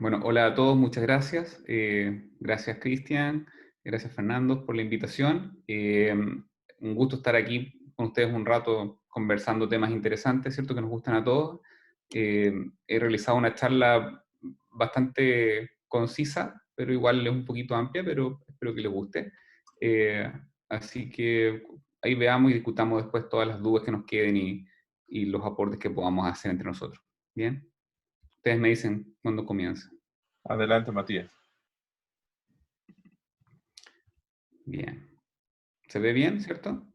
Bueno, hola a todos, muchas gracias. Gracias Cristian, gracias Fernando por la invitación. Un gusto estar aquí con ustedes un rato conversando temas interesantes, ¿cierto? Que nos gustan a todos. Eh, He realizado una charla bastante concisa, pero igual es un poquito amplia, pero espero que les guste. Eh, Así que ahí veamos y discutamos después todas las dudas que nos queden y los aportes que podamos hacer entre nosotros. ¿Bien? Ustedes me dicen cuándo comienza. Adelante, Matías. Bien. ¿Se ve bien, cierto?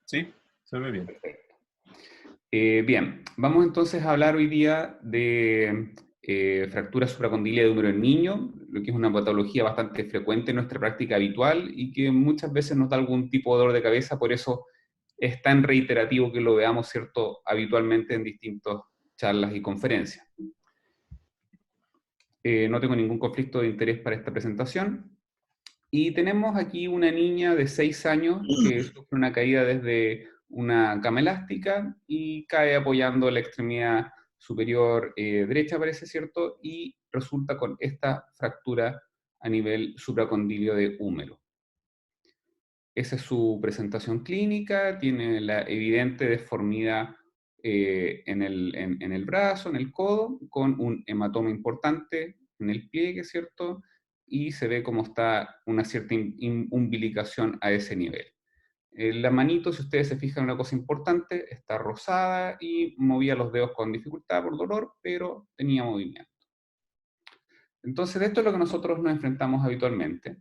Sí, se ve bien. Perfecto. Bien, vamos entonces a hablar hoy día de fractura supracondilia de húmero en niño, lo que es una patología bastante frecuente en nuestra práctica habitual y que muchas veces nos da algún tipo de dolor de cabeza, por eso es tan reiterativo que lo veamos, ¿cierto?, habitualmente en distintas charlas y conferencias. No tengo ningún conflicto de interés para esta presentación. Y tenemos aquí una niña de 6 años que sufre una caída desde una cama elástica y cae apoyando la extremidad superior derecha, parece cierto, y resulta con esta fractura a nivel supracondilio de húmero. Esa es su presentación clínica, tiene la evidente deformidad en el brazo, en el codo, con un hematoma importante en el pliegue, ¿cierto? Y se ve como está una cierta umbilicación a ese nivel. La manito, si ustedes se fijan en una cosa importante, está rosada y movía los dedos con dificultad por dolor, pero tenía movimiento. Entonces, de esto es lo que nosotros nos enfrentamos habitualmente.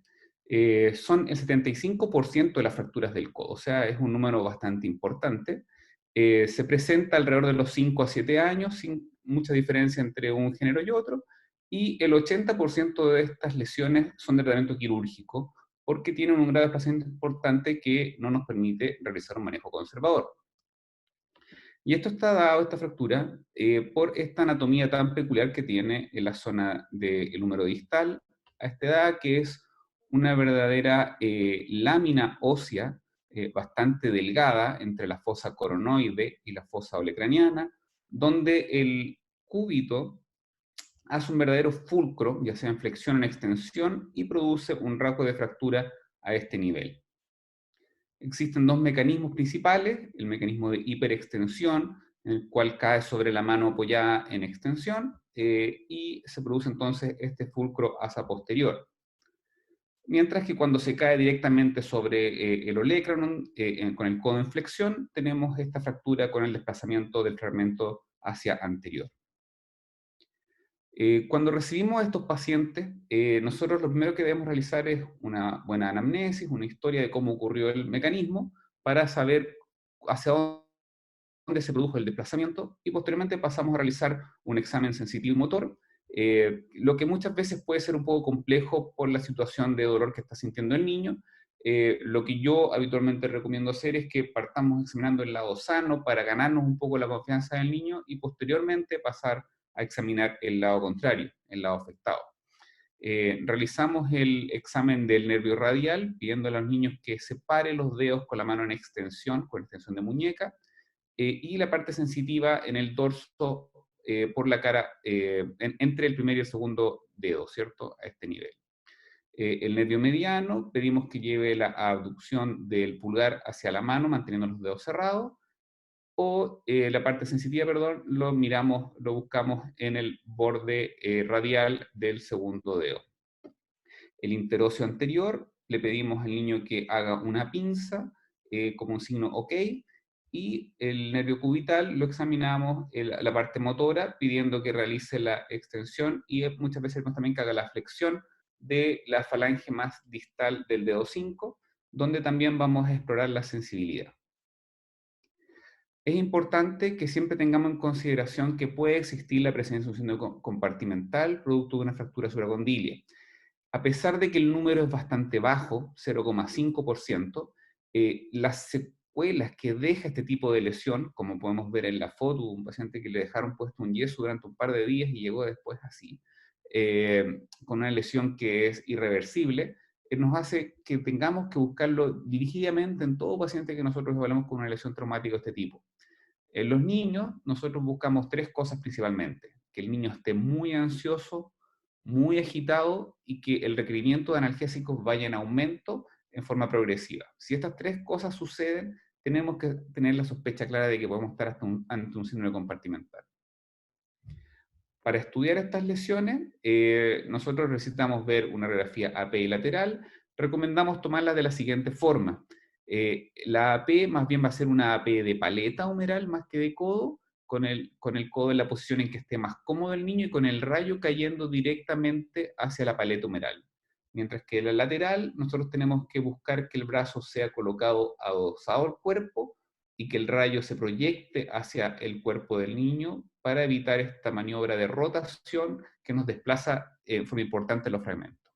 Son el 75% de las fracturas del codo, o sea, es un número bastante importante. Se presenta alrededor de los 5 a 7 años, sin mucha diferencia entre un género y otro, y el 80% de estas lesiones son de tratamiento quirúrgico, porque tienen un grado de desplazamiento importante que no nos permite realizar un manejo conservador. Y esto está dado, esta fractura, por esta anatomía tan peculiar que tiene en la zona del húmero distal a esta edad, que es una verdadera lámina ósea bastante delgada entre la fosa coronoide y la fosa olecraniana, donde el cúbito hace un verdadero fulcro, ya sea en flexión o en extensión, y produce un rasgo de fractura a este nivel. Existen dos mecanismos principales, el mecanismo de hiperextensión, en el cual cae sobre la mano apoyada en extensión, y se produce entonces este fulcro asa posterior. Mientras que cuando se cae directamente sobre el olecranon, con el codo en flexión, tenemos esta fractura con el desplazamiento del fragmento hacia anterior. Cuando recibimos a estos pacientes, nosotros lo primero que debemos realizar es una buena anamnesis, una historia de cómo ocurrió el mecanismo, para saber hacia dónde se produjo el desplazamiento, y posteriormente pasamos a realizar un examen sensitivo motor, lo que muchas veces puede ser un poco complejo por la situación de dolor que está sintiendo el niño. Lo que yo habitualmente recomiendo hacer es que partamos examinando el lado sano para ganarnos un poco la confianza del niño y posteriormente pasar a examinar el lado contrario, el lado afectado. Realizamos el examen del nervio radial, pidiendo a los niños que separen los dedos con la mano en extensión, con extensión de muñeca, y la parte sensitiva en el dorso por la cara, entre el primer y el segundo dedo, ¿cierto? A este nivel. El nervio mediano, pedimos que lleve la abducción del pulgar hacia la mano, manteniendo los dedos cerrados, o la parte sensitiva, perdón, lo miramos, lo buscamos en el borde radial del segundo dedo. El interóseo anterior, le pedimos al niño que haga una pinza como un signo OK, y el nervio cubital lo examinamos la parte motora pidiendo que realice la extensión y muchas veces también que haga la flexión de la falange más distal del dedo 5, donde también vamos a explorar la sensibilidad. Es importante que siempre tengamos en consideración que puede existir la presencia de un síndrome compartimental producto de una fractura supracondilia. A pesar de que el número es bastante bajo, 0,5%, las secuelas que deja este tipo de lesión, como podemos ver en la foto, un paciente que le dejaron puesto un yeso durante un par de días y llegó después así, con una lesión que es irreversible, nos hace que tengamos que buscarlo dirigidamente en todo paciente que nosotros evaluamos con una lesión traumática de este tipo. En los niños, nosotros buscamos tres cosas principalmente. que el niño esté muy ansioso, muy agitado y que el requerimiento de analgésicos vaya en aumento en forma progresiva. Si estas tres cosas suceden, tenemos que tener la sospecha clara de que podemos estar ante un síndrome compartimental. Para estudiar estas lesiones, nosotros necesitamos ver una radiografía API lateral. Recomendamos tomarla de la siguiente forma. La AP más bien va a ser una AP de paleta humeral más que de codo, con el codo en la posición en que esté más cómodo el niño y con el rayo cayendo directamente hacia la paleta humeral. Mientras que la lateral, nosotros tenemos que buscar que el brazo sea colocado adosado al cuerpo y que el rayo se proyecte hacia el cuerpo del niño para evitar esta maniobra de rotación que nos desplaza en forma importante los fragmentos.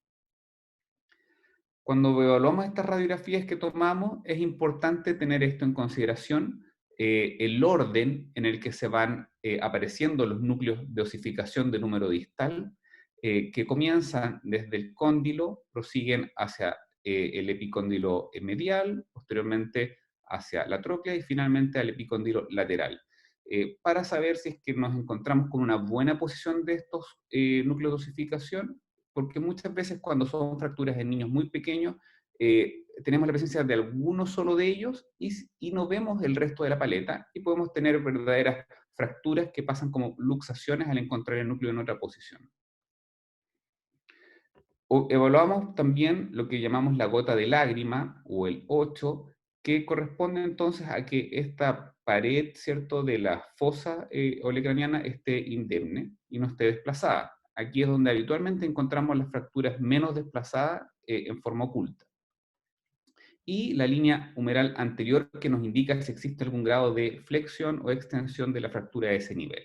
Cuando evaluamos estas radiografías que tomamos, es importante tener esto en consideración, el orden en el que se van apareciendo los núcleos de osificación de número distal, que comienzan desde el cóndilo, prosiguen hacia el epicóndilo medial, posteriormente hacia la tróclea y finalmente al epicóndilo lateral. Para saber si es que nos encontramos con una buena posición de estos núcleos de osificación, porque muchas veces cuando son fracturas en niños muy pequeños, tenemos la presencia de alguno solo de ellos y no vemos el resto de la paleta y podemos tener verdaderas fracturas que pasan como luxaciones al encontrar el núcleo en otra posición. Evaluamos también lo que llamamos la gota de lágrima o el 8, que corresponde entonces a que esta pared, ¿cierto?, de la fosa olecraniana esté indemne y no esté desplazada. Aquí es donde habitualmente encontramos las fracturas menos desplazadas en forma oculta. Y la línea humeral anterior que nos indica si existe algún grado de flexión o extensión de la fractura a ese nivel.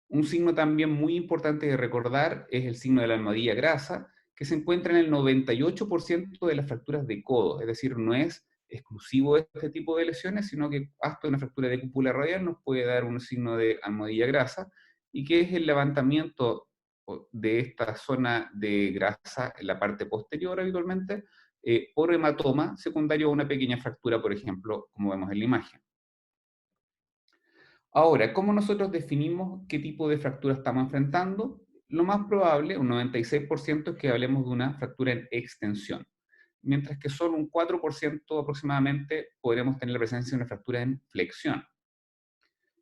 Un signo también muy importante de recordar es el signo de la almohadilla grasa, que se encuentra en el 98% de las fracturas de codo, es decir, no es exclusivo de este tipo de lesiones, sino que hasta una fractura de cúpula radial nos puede dar un signo de almohadilla grasa, y que es el levantamiento de esta zona de grasa en la parte posterior habitualmente, por hematoma secundario a una pequeña fractura, por ejemplo, como vemos en la imagen. Ahora, ¿cómo nosotros definimos qué tipo de fractura estamos enfrentando? Lo más probable, un 96%, es que hablemos de una fractura en extensión, mientras que solo un 4% aproximadamente podremos tener la presencia de una fractura en flexión.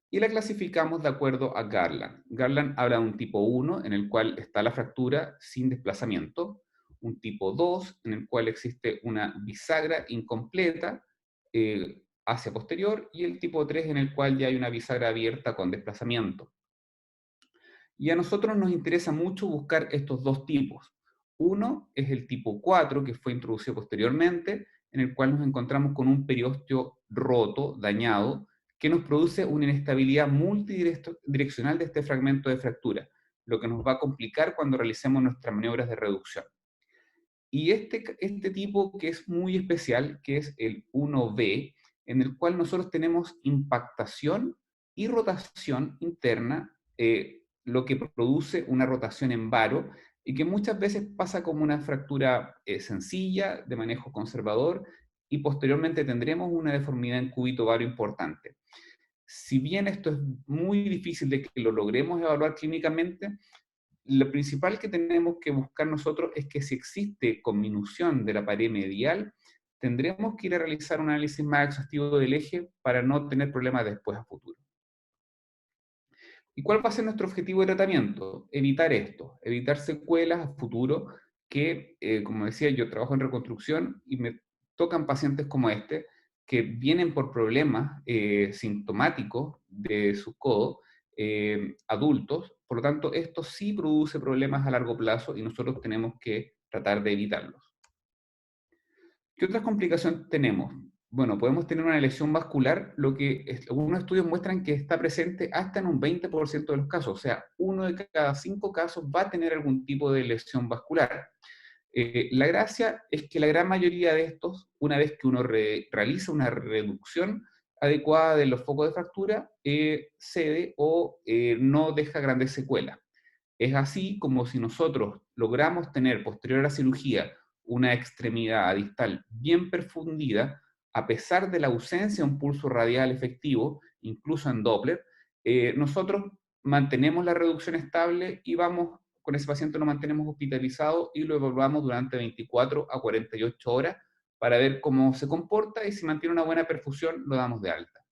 Y la clasificamos de acuerdo a Garland. Garland habla de un tipo 1, en el cual está la fractura sin desplazamiento, un tipo 2, en el cual existe una bisagra incompleta hacia posterior, y el tipo 3, en el cual ya hay una bisagra abierta con desplazamiento. Y a nosotros nos interesa mucho buscar estos dos tipos. Uno es el tipo 4, que fue introducido posteriormente, en el cual nos encontramos con un periósteo roto, dañado, que nos produce una inestabilidad multidireccional de este fragmento de fractura, lo que nos va a complicar cuando realicemos nuestras maniobras de reducción. Y este tipo que es muy especial, que es el 1B, en el cual nosotros tenemos impactación y rotación interna, lo que produce una rotación en varo, y que muchas veces pasa como una fractura sencilla, de manejo conservador, y posteriormente tendremos una deformidad en cúbito varo importante. Si bien esto es muy difícil de que lo logremos evaluar clínicamente, lo principal que tenemos que buscar nosotros es que si existe conminución de la pared medial, tendremos que ir a realizar un análisis más exhaustivo del eje para no tener problemas después a futuro. ¿Y cuál va a ser nuestro objetivo de tratamiento? Evitar esto, evitar secuelas a futuro que, como decía, yo trabajo en reconstrucción y me tocan pacientes como este que vienen por problemas sintomáticos de su codo, adultos. Por lo tanto, esto sí produce problemas a largo plazo y nosotros tenemos que tratar de evitarlos. ¿Qué otras complicaciones tenemos? Bueno, podemos tener una lesión vascular, lo que algunos estudios muestran que está presente hasta en un 20% de los casos, o sea, 1 de cada 5 casos va a tener algún tipo de lesión vascular. La gracia es que la gran mayoría de estos, una vez que uno realiza una reducción adecuada de los focos de fractura, cede o no deja grandes secuelas. Es así como si nosotros logramos tener posterior a la cirugía una extremidad distal bien perfundida, a pesar de la ausencia de un pulso radial efectivo, incluso en Doppler, nosotros mantenemos la reducción estable y vamos, con ese paciente lo mantenemos hospitalizado y lo evaluamos durante 24 a 48 horas para ver cómo se comporta y si mantiene una buena perfusión lo damos de alta.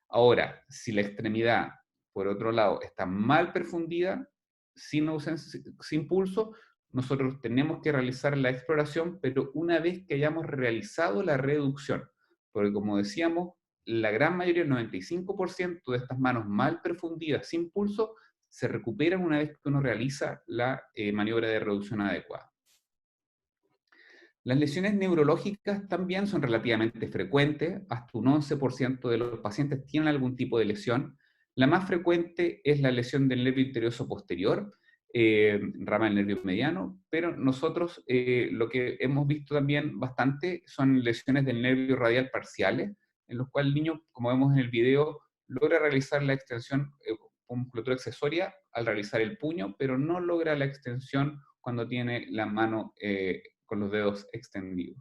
Ahora, si la extremidad, por otro lado, está mal perfundida, sin pulso, nosotros tenemos que realizar la exploración, pero una vez que hayamos realizado la reducción, porque como decíamos, la gran mayoría, el 95% de estas manos mal perfundidas sin pulso, se recuperan una vez que uno realiza la maniobra de reducción adecuada. Las lesiones neurológicas también son relativamente frecuentes, hasta un 11% de los pacientes tienen algún tipo de lesión. La más frecuente es la lesión del nervio interioso posterior, rama del nervio mediano, pero nosotros lo que hemos visto también bastante son lesiones del nervio radial parciales, en los cuales el niño, como vemos en el video, logra realizar la extensión con musculatura accesoria al realizar el puño, pero no logra la extensión cuando tiene la mano con los dedos extendidos.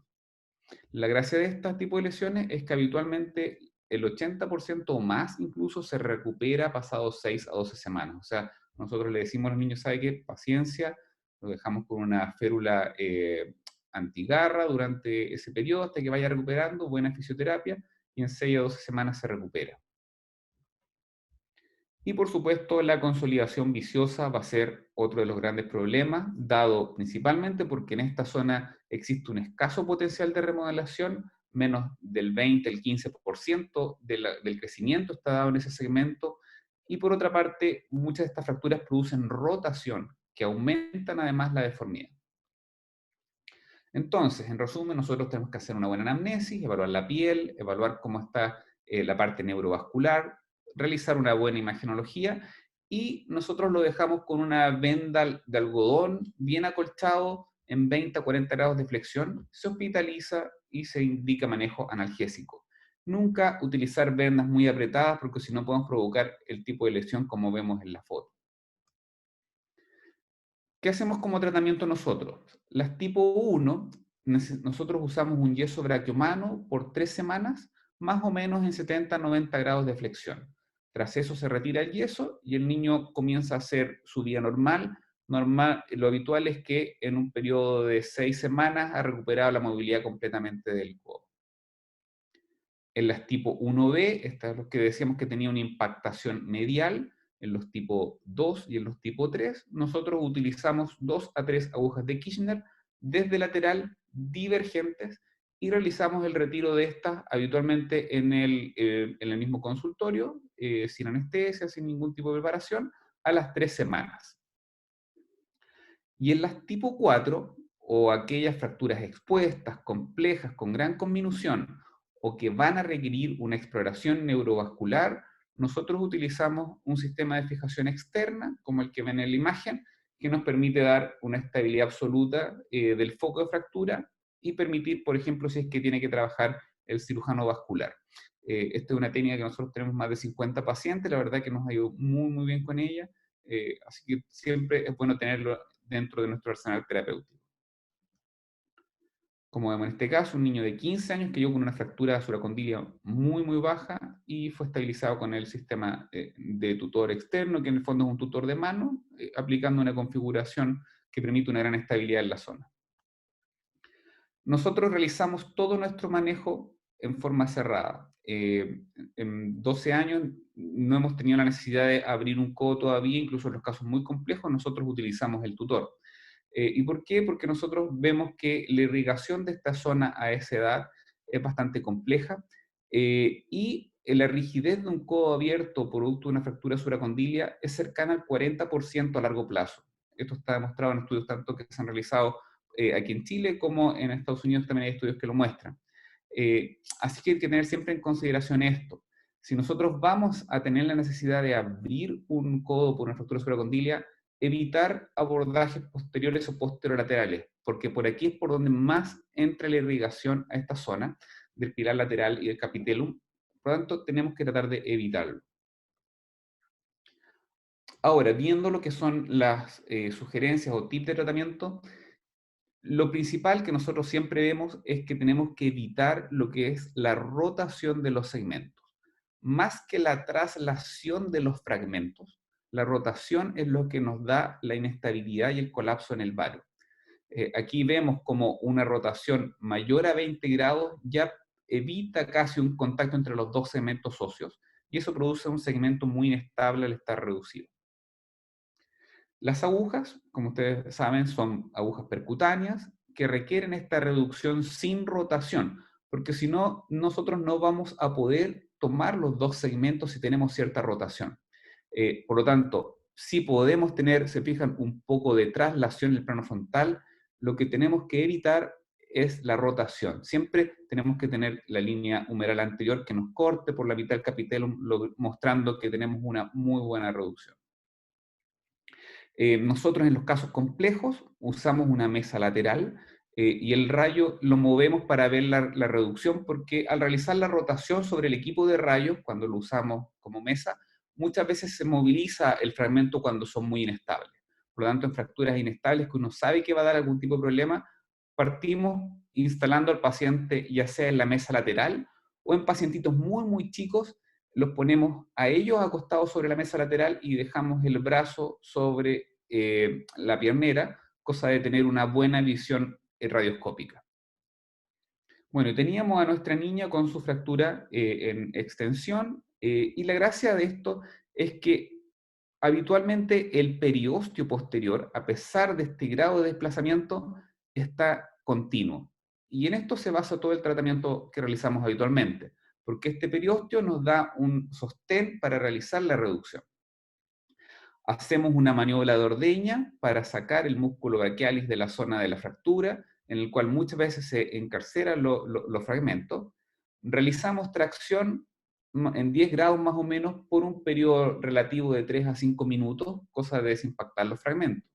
La gracia de este tipo de lesiones es que habitualmente el 80% o más incluso se recupera pasados 6 a 12 semanas. O sea, nosotros le decimos a los niños, ¿sabe qué? Paciencia, lo dejamos con una férula antigarra durante ese periodo hasta que vaya recuperando, buena fisioterapia, y en 6 a 12 semanas se recupera. Y por supuesto, la consolidación viciosa va a ser otro de los grandes problemas, dado principalmente porque en esta zona existe un escaso potencial de remodelación, menos del 20, el 15% del crecimiento está dado en ese segmento, y por otra parte, muchas de estas fracturas producen rotación, que aumentan además la deformidad. Entonces, en resumen, nosotros tenemos que hacer una buena anamnesis, evaluar la piel, evaluar cómo está la parte neurovascular, realizar una buena imagenología y nosotros lo dejamos con una venda de algodón bien acolchado en 20 a 40 grados de flexión, se hospitaliza y se indica manejo analgésico. Nunca utilizar vendas muy apretadas porque si no podemos provocar el tipo de lesión como vemos en la foto. ¿Qué hacemos como tratamiento nosotros? Las tipo 1, nosotros usamos un yeso braquiomano por 3 semanas, más o menos en 70 a 90 grados de flexión. Tras eso se retira el yeso y el niño comienza a hacer su vida normal. Lo habitual es que en un periodo de 6 semanas ha recuperado la movilidad completamente del codo. En las tipo 1B, estas es lo que decíamos que tenía una impactación medial, en los tipo 2 y en los tipo 3, nosotros utilizamos 2 a 3 agujas de Kirchner desde lateral divergentes y realizamos el retiro de estas habitualmente en el mismo consultorio, sin anestesia, sin ningún tipo de preparación, a las 3 semanas. Y en las tipo 4, o aquellas fracturas expuestas, complejas, con gran conminución, o que van a requerir una exploración neurovascular, nosotros utilizamos un sistema de fijación externa, como el que ven en la imagen, que nos permite dar una estabilidad absoluta del foco de fractura y permitir, por ejemplo, si es que tiene que trabajar el cirujano vascular. Esta es una técnica que nosotros tenemos más de 50 pacientes, la verdad que nos ha ido muy, muy bien con ella, así que siempre es bueno tenerlo dentro de nuestro arsenal terapéutico. Como vemos en este caso, un niño de 15 años que llegó con una fractura suracondilia muy, muy baja y fue estabilizado con el sistema de tutor externo, que en el fondo es un tutor de mano, aplicando una configuración que permite una gran estabilidad en la zona. Nosotros realizamos todo nuestro manejo en forma cerrada. En 12 años no hemos tenido la necesidad de abrir un codo todavía, incluso en los casos muy complejos nosotros utilizamos el tutor. ¿Y por qué? Porque nosotros vemos que la irrigación de esta zona a esa edad es bastante compleja y la rigidez de un codo abierto producto de una fractura suracondilia es cercana al 40% a largo plazo. Esto está demostrado en estudios tanto que se han realizado aquí en Chile como en Estados Unidos también hay estudios que lo muestran. Así que hay que tener siempre en consideración esto. Si nosotros vamos a tener la necesidad de abrir un codo por una fractura suracondilia, evitar abordajes posteriores o posterolaterales, porque por aquí es por donde más entra la irrigación a esta zona del pilar lateral y del capitellum. Por lo tanto, tenemos que tratar de evitarlo. Ahora, viendo lo que son las sugerencias o tips de tratamiento, lo principal que nosotros siempre vemos es que tenemos que evitar lo que es la rotación de los segmentos. Más que la traslación de los fragmentos, La rotación es lo que nos da la inestabilidad y el colapso en el varo. Aquí vemos como una rotación mayor a 20 grados ya evita casi un contacto entre los dos segmentos óseos, y eso produce un segmento muy inestable al estar reducido. Las agujas, como ustedes saben, son agujas percutáneas que requieren esta reducción sin rotación, porque si no, nosotros no vamos a poder tomar los dos segmentos si tenemos cierta rotación. Por lo tanto, si podemos tener, se fijan, un poco de traslación en el plano frontal, lo que tenemos que evitar es la rotación. Siempre tenemos que tener la línea humeral anterior que nos corte por la mitad del capitelo, mostrando que tenemos una muy buena reducción. Nosotros en los casos complejos usamos una mesa lateral y el rayo lo movemos para ver la reducción, porque al realizar la rotación sobre el equipo de rayos, cuando lo usamos como mesa, muchas veces se moviliza el fragmento cuando son muy inestables. Por lo tanto, en fracturas inestables que uno sabe que va a dar algún tipo de problema, partimos instalando al paciente ya sea en la mesa lateral o en pacientitos muy chicos, los ponemos a ellos acostados sobre la mesa lateral y dejamos el brazo sobre la piernera, cosa de tener una buena visión radioscópica. Bueno, teníamos a nuestra niña con su fractura en extensión y la gracia de esto es que habitualmente el periósteo posterior, a pesar de este grado de desplazamiento, está continuo. Y en esto se basa todo el tratamiento que realizamos habitualmente, porque este periósteo nos da un sostén para realizar la reducción. Hacemos una maniobra de ordeña para sacar el músculo brachialis de la zona de la fractura, en el cual muchas veces se encarceran los fragmentos. Realizamos tracción en 10 grados más o menos por un periodo relativo de 3 a 5 minutos, cosa de desimpactar los fragmentos.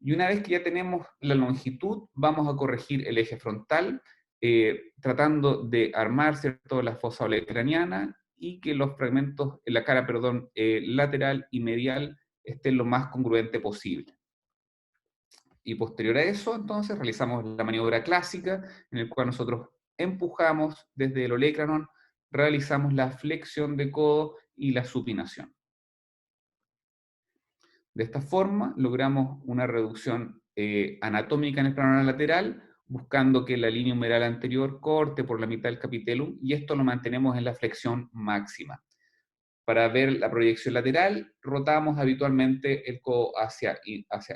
Y una vez que ya tenemos la longitud, vamos a corregir el eje frontal, tratando de armar, ¿cierto?, la fosa olecraniana y que los fragmentos, la cara, perdón, lateral y medial estén lo más congruente posible. Y posterior a eso, entonces, realizamos la maniobra clásica, en el cual nosotros empujamos desde el olecranon, realizamos la flexión de codo y la supinación. De esta forma, logramos una reducción anatómica en el plano lateral, buscando que la línea humeral anterior corte por la mitad del capitelo, y esto lo mantenemos en la flexión máxima. Para ver la proyección lateral, rotamos habitualmente el codo hacia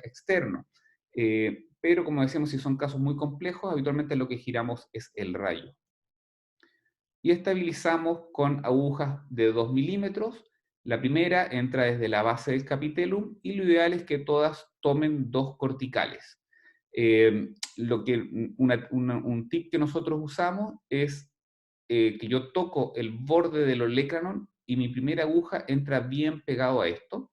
externo. Pero como decíamos, si son casos muy complejos, habitualmente lo que giramos es el rayo. Y estabilizamos con agujas de 2 milímetros. La primera entra desde la base del capitellum y lo ideal es que todas tomen 2 corticales. Un tip que nosotros usamos es que yo toco el borde del olecranon y mi primera aguja entra bien pegado a esto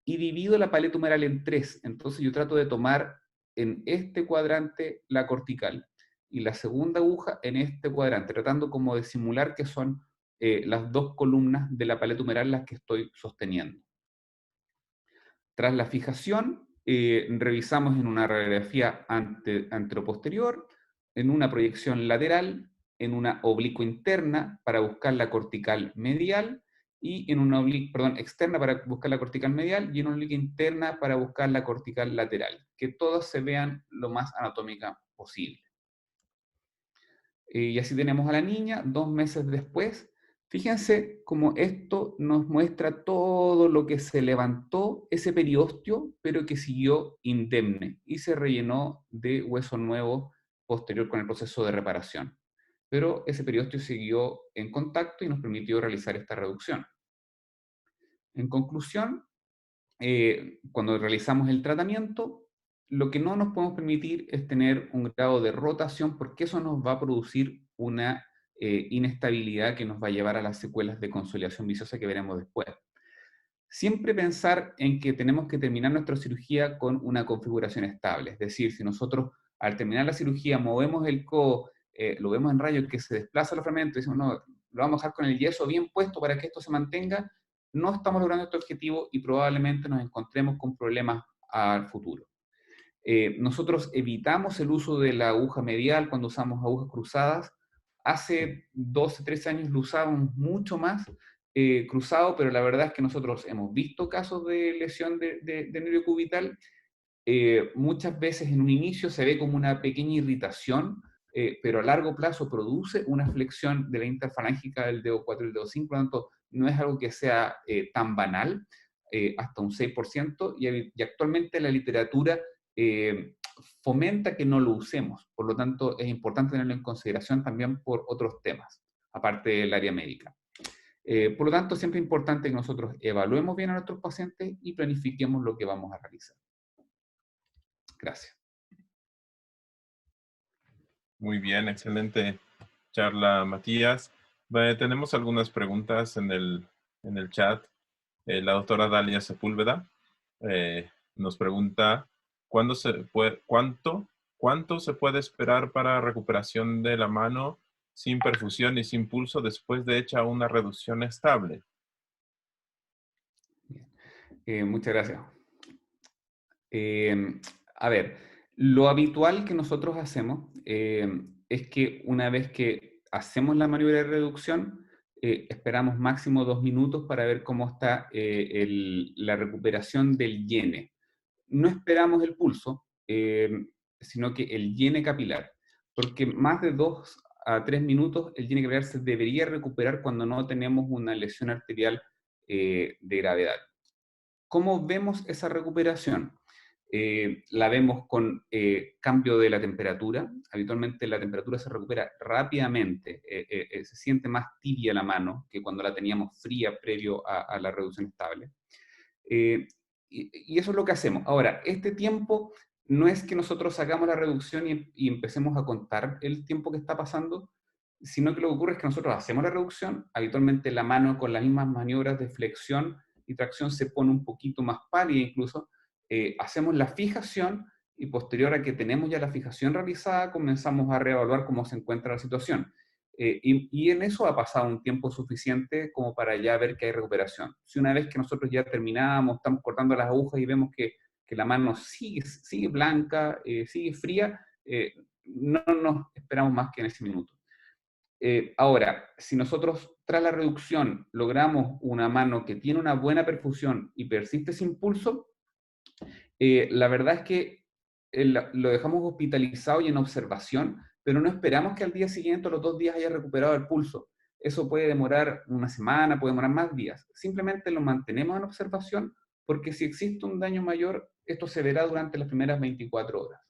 y divido la paleta humeral en 3. Entonces yo trato de tomar en este cuadrante la cortical y la segunda aguja en este cuadrante, tratando como de simular que son las 2 columnas de la paleta humeral las que estoy sosteniendo. Tras la fijación, revisamos en una radiografía anteroposterior, en una proyección lateral, en una oblicua interna para buscar la cortical medial, y en una externa para buscar la cortical medial, y en una oblicua interna para buscar la cortical lateral, que todas se vean lo más anatómica posible. Y así tenemos a la niña 2 meses después. Fíjense cómo esto nos muestra todo lo que se levantó ese periósteo, pero que siguió indemne y se rellenó de hueso nuevo posterior con el proceso de reparación. Pero ese periósteo siguió en contacto y nos permitió realizar esta reducción. En conclusión, cuando realizamos el tratamiento, lo que no nos podemos permitir es tener un grado de rotación, porque eso nos va a producir una inestabilidad que nos va a llevar a las secuelas de consolidación viciosa que veremos después. Siempre pensar en que tenemos que terminar nuestra cirugía con una configuración estable, es decir, si nosotros al terminar la cirugía movemos el codo, lo vemos en rayos que se desplaza los fragmentos y decimos, no, lo vamos a dejar con el yeso bien puesto para que esto se mantenga, no estamos logrando este objetivo y probablemente nos encontremos con problemas al futuro. Nosotros evitamos el uso de la aguja medial cuando usamos agujas cruzadas. Hace 12, 13 años lo usábamos mucho más, cruzado, pero la verdad es que nosotros hemos visto casos de lesión de nervio cubital. Muchas veces en un inicio se ve como una pequeña irritación, pero a largo plazo produce una flexión de la interfalángica del dedo 4 y el dedo 5, por lo tanto, no es algo que sea tan banal, hasta un 6%, y actualmente la literatura fomenta que no lo usemos, por lo tanto, es importante tenerlo en consideración también por otros temas, aparte del área médica. Por lo tanto, siempre es importante que nosotros evaluemos bien a nuestros pacientes y planifiquemos lo que vamos a realizar. Gracias. Muy bien, excelente charla, Matías. Tenemos algunas preguntas en el chat. La doctora Dalia Sepúlveda nos pregunta, ¿cuánto se puede esperar para recuperación de la mano sin perfusión y sin pulso después de hecha una reducción estable? Muchas gracias. A ver, lo habitual que nosotros hacemos es que una vez que hacemos la maniobra de reducción, esperamos máximo 2 minutos para ver cómo está la recuperación del llene. No esperamos el pulso, sino que el llene capilar, porque más de 2 a 3 minutos el llene capilar se debería recuperar cuando no tenemos una lesión arterial de gravedad. ¿Cómo vemos esa recuperación? La vemos con cambio de la temperatura. Habitualmente la temperatura se recupera rápidamente, se siente más tibia la mano que cuando la teníamos fría previo a la reducción estable. Y eso es lo que hacemos. Ahora, este tiempo no es que nosotros sacamos la reducción y empecemos a contar el tiempo que está pasando, sino que lo que ocurre es que nosotros hacemos la reducción, habitualmente la mano con las mismas maniobras de flexión y tracción se pone un poquito más pálida incluso, hacemos la fijación y posterior a que tenemos ya la fijación realizada, comenzamos a reevaluar cómo se encuentra la situación. Y en eso ha pasado un tiempo suficiente como para ya ver que hay recuperación. Si una vez que nosotros ya terminamos, estamos cortando las agujas y vemos que la mano sigue blanca, sigue fría, no nos esperamos más que en ese minuto. Ahora, si nosotros tras la reducción logramos una mano que tiene una buena perfusión y persiste sin pulso, la verdad es que lo dejamos hospitalizado y en observación, pero no esperamos que al día siguiente o los 2 días haya recuperado el pulso. Eso puede demorar una semana, puede demorar más días. Simplemente lo mantenemos en observación porque si existe un daño mayor, esto se verá durante las primeras 24 horas.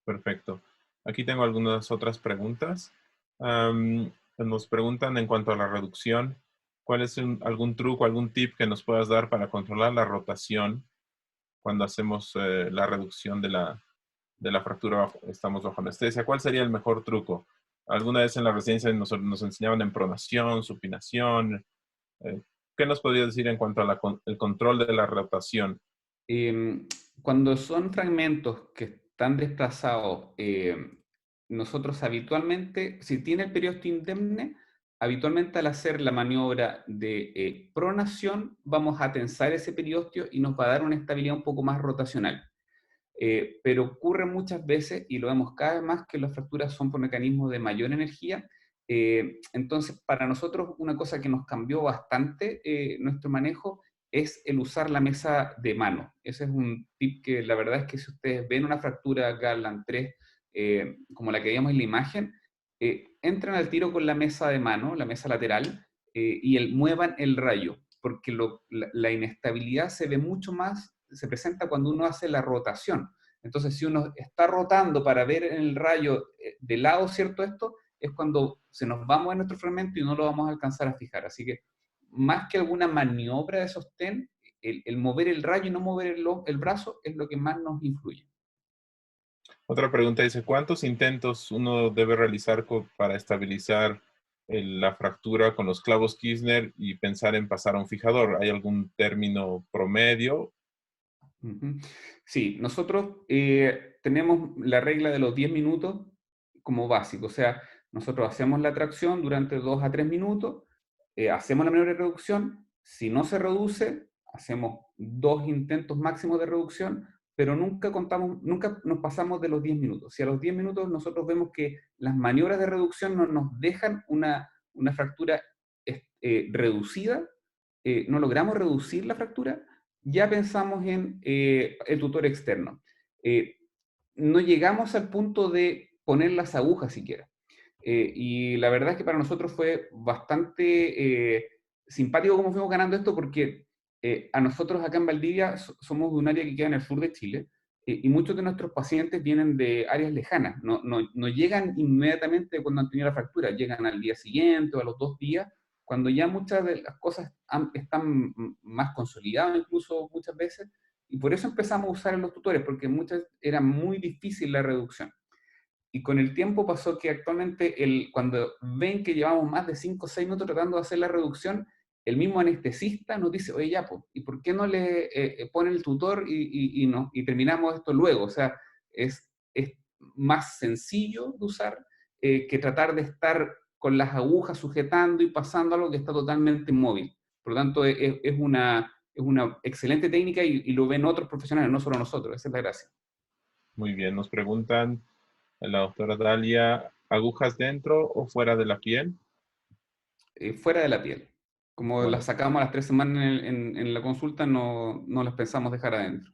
Perfecto. Aquí tengo algunas otras preguntas. Nos preguntan en cuanto a la reducción, ¿cuál es algún truco, algún tip que nos puedas dar para controlar la rotación cuando hacemos la reducción de la fractura, estamos bajo anestesia? ¿Cuál sería el mejor truco? Alguna vez en la residencia nos enseñaban en pronación, supinación. ¿Qué nos podría decir en cuanto a el control de la rotación? Cuando son fragmentos que están desplazados, nosotros habitualmente, si tiene el periósteo indemne, habitualmente al hacer la maniobra de pronación, vamos a tensar ese periósteo y nos va a dar una estabilidad un poco más rotacional. Pero ocurre muchas veces, y lo vemos cada vez más, que las fracturas son por mecanismos de mayor energía. Entonces, para nosotros, una cosa que nos cambió bastante nuestro manejo es el usar la mesa de mano. Ese es un tip que la verdad es que si ustedes ven una fractura Garland 3, como la que vimos en la imagen, entran al tiro con la mesa de mano, la mesa lateral, y muevan el rayo, porque la inestabilidad se ve mucho más, se presenta cuando uno hace la rotación. Entonces, si uno está rotando para ver en el rayo de lado, ¿cierto? Esto es cuando se nos vamos en nuestro fragmento y no lo vamos a alcanzar a fijar. Así que, más que alguna maniobra de sostén, el mover el rayo y no mover el brazo es lo que más nos influye. Otra pregunta dice, ¿cuántos intentos uno debe realizar para estabilizar la fractura con los clavos Kirchner y pensar en pasar a un fijador? ¿Hay algún término promedio? Sí, nosotros tenemos la regla de los 10 minutos como básico, o sea, nosotros hacemos la tracción durante 2 a 3 minutos, hacemos la maniobra de reducción, si no se reduce, hacemos 2 intentos máximos de reducción, pero nunca nos pasamos de los 10 minutos. Si a los 10 minutos nosotros vemos que las maniobras de reducción no nos dejan una fractura reducida, no logramos reducir la fractura, ya pensamos en el tutor externo. No llegamos al punto de poner las agujas siquiera. Y la verdad es que para nosotros fue bastante simpático cómo fuimos ganando esto, porque a nosotros acá en Valdivia somos de un área que queda en el sur de Chile, y muchos de nuestros pacientes vienen de áreas lejanas, no llegan inmediatamente cuando han tenido la fractura, llegan al día siguiente o a los 2 días, cuando ya muchas de las cosas están más consolidadas incluso muchas veces, y por eso empezamos a usar los tutores, porque muchas era muy difícil la reducción. Y con el tiempo pasó que actualmente cuando ven que llevamos más de 5 o 6 minutos tratando de hacer la reducción, el mismo anestesista nos dice, oye, ya, pues, ¿y por qué no le pone el tutor y terminamos esto luego? O sea, es más sencillo de usar que tratar de estar con las agujas sujetando y pasando algo que está totalmente inmóvil. Por lo tanto, es una excelente técnica y lo ven otros profesionales, no solo nosotros. Esa es la gracia. Muy bien, nos preguntan la doctora Dalia, ¿agujas dentro o fuera de la piel? Fuera de la piel. Como Fuera. las sacamos a las 3 semanas en la consulta, no las pensamos dejar adentro.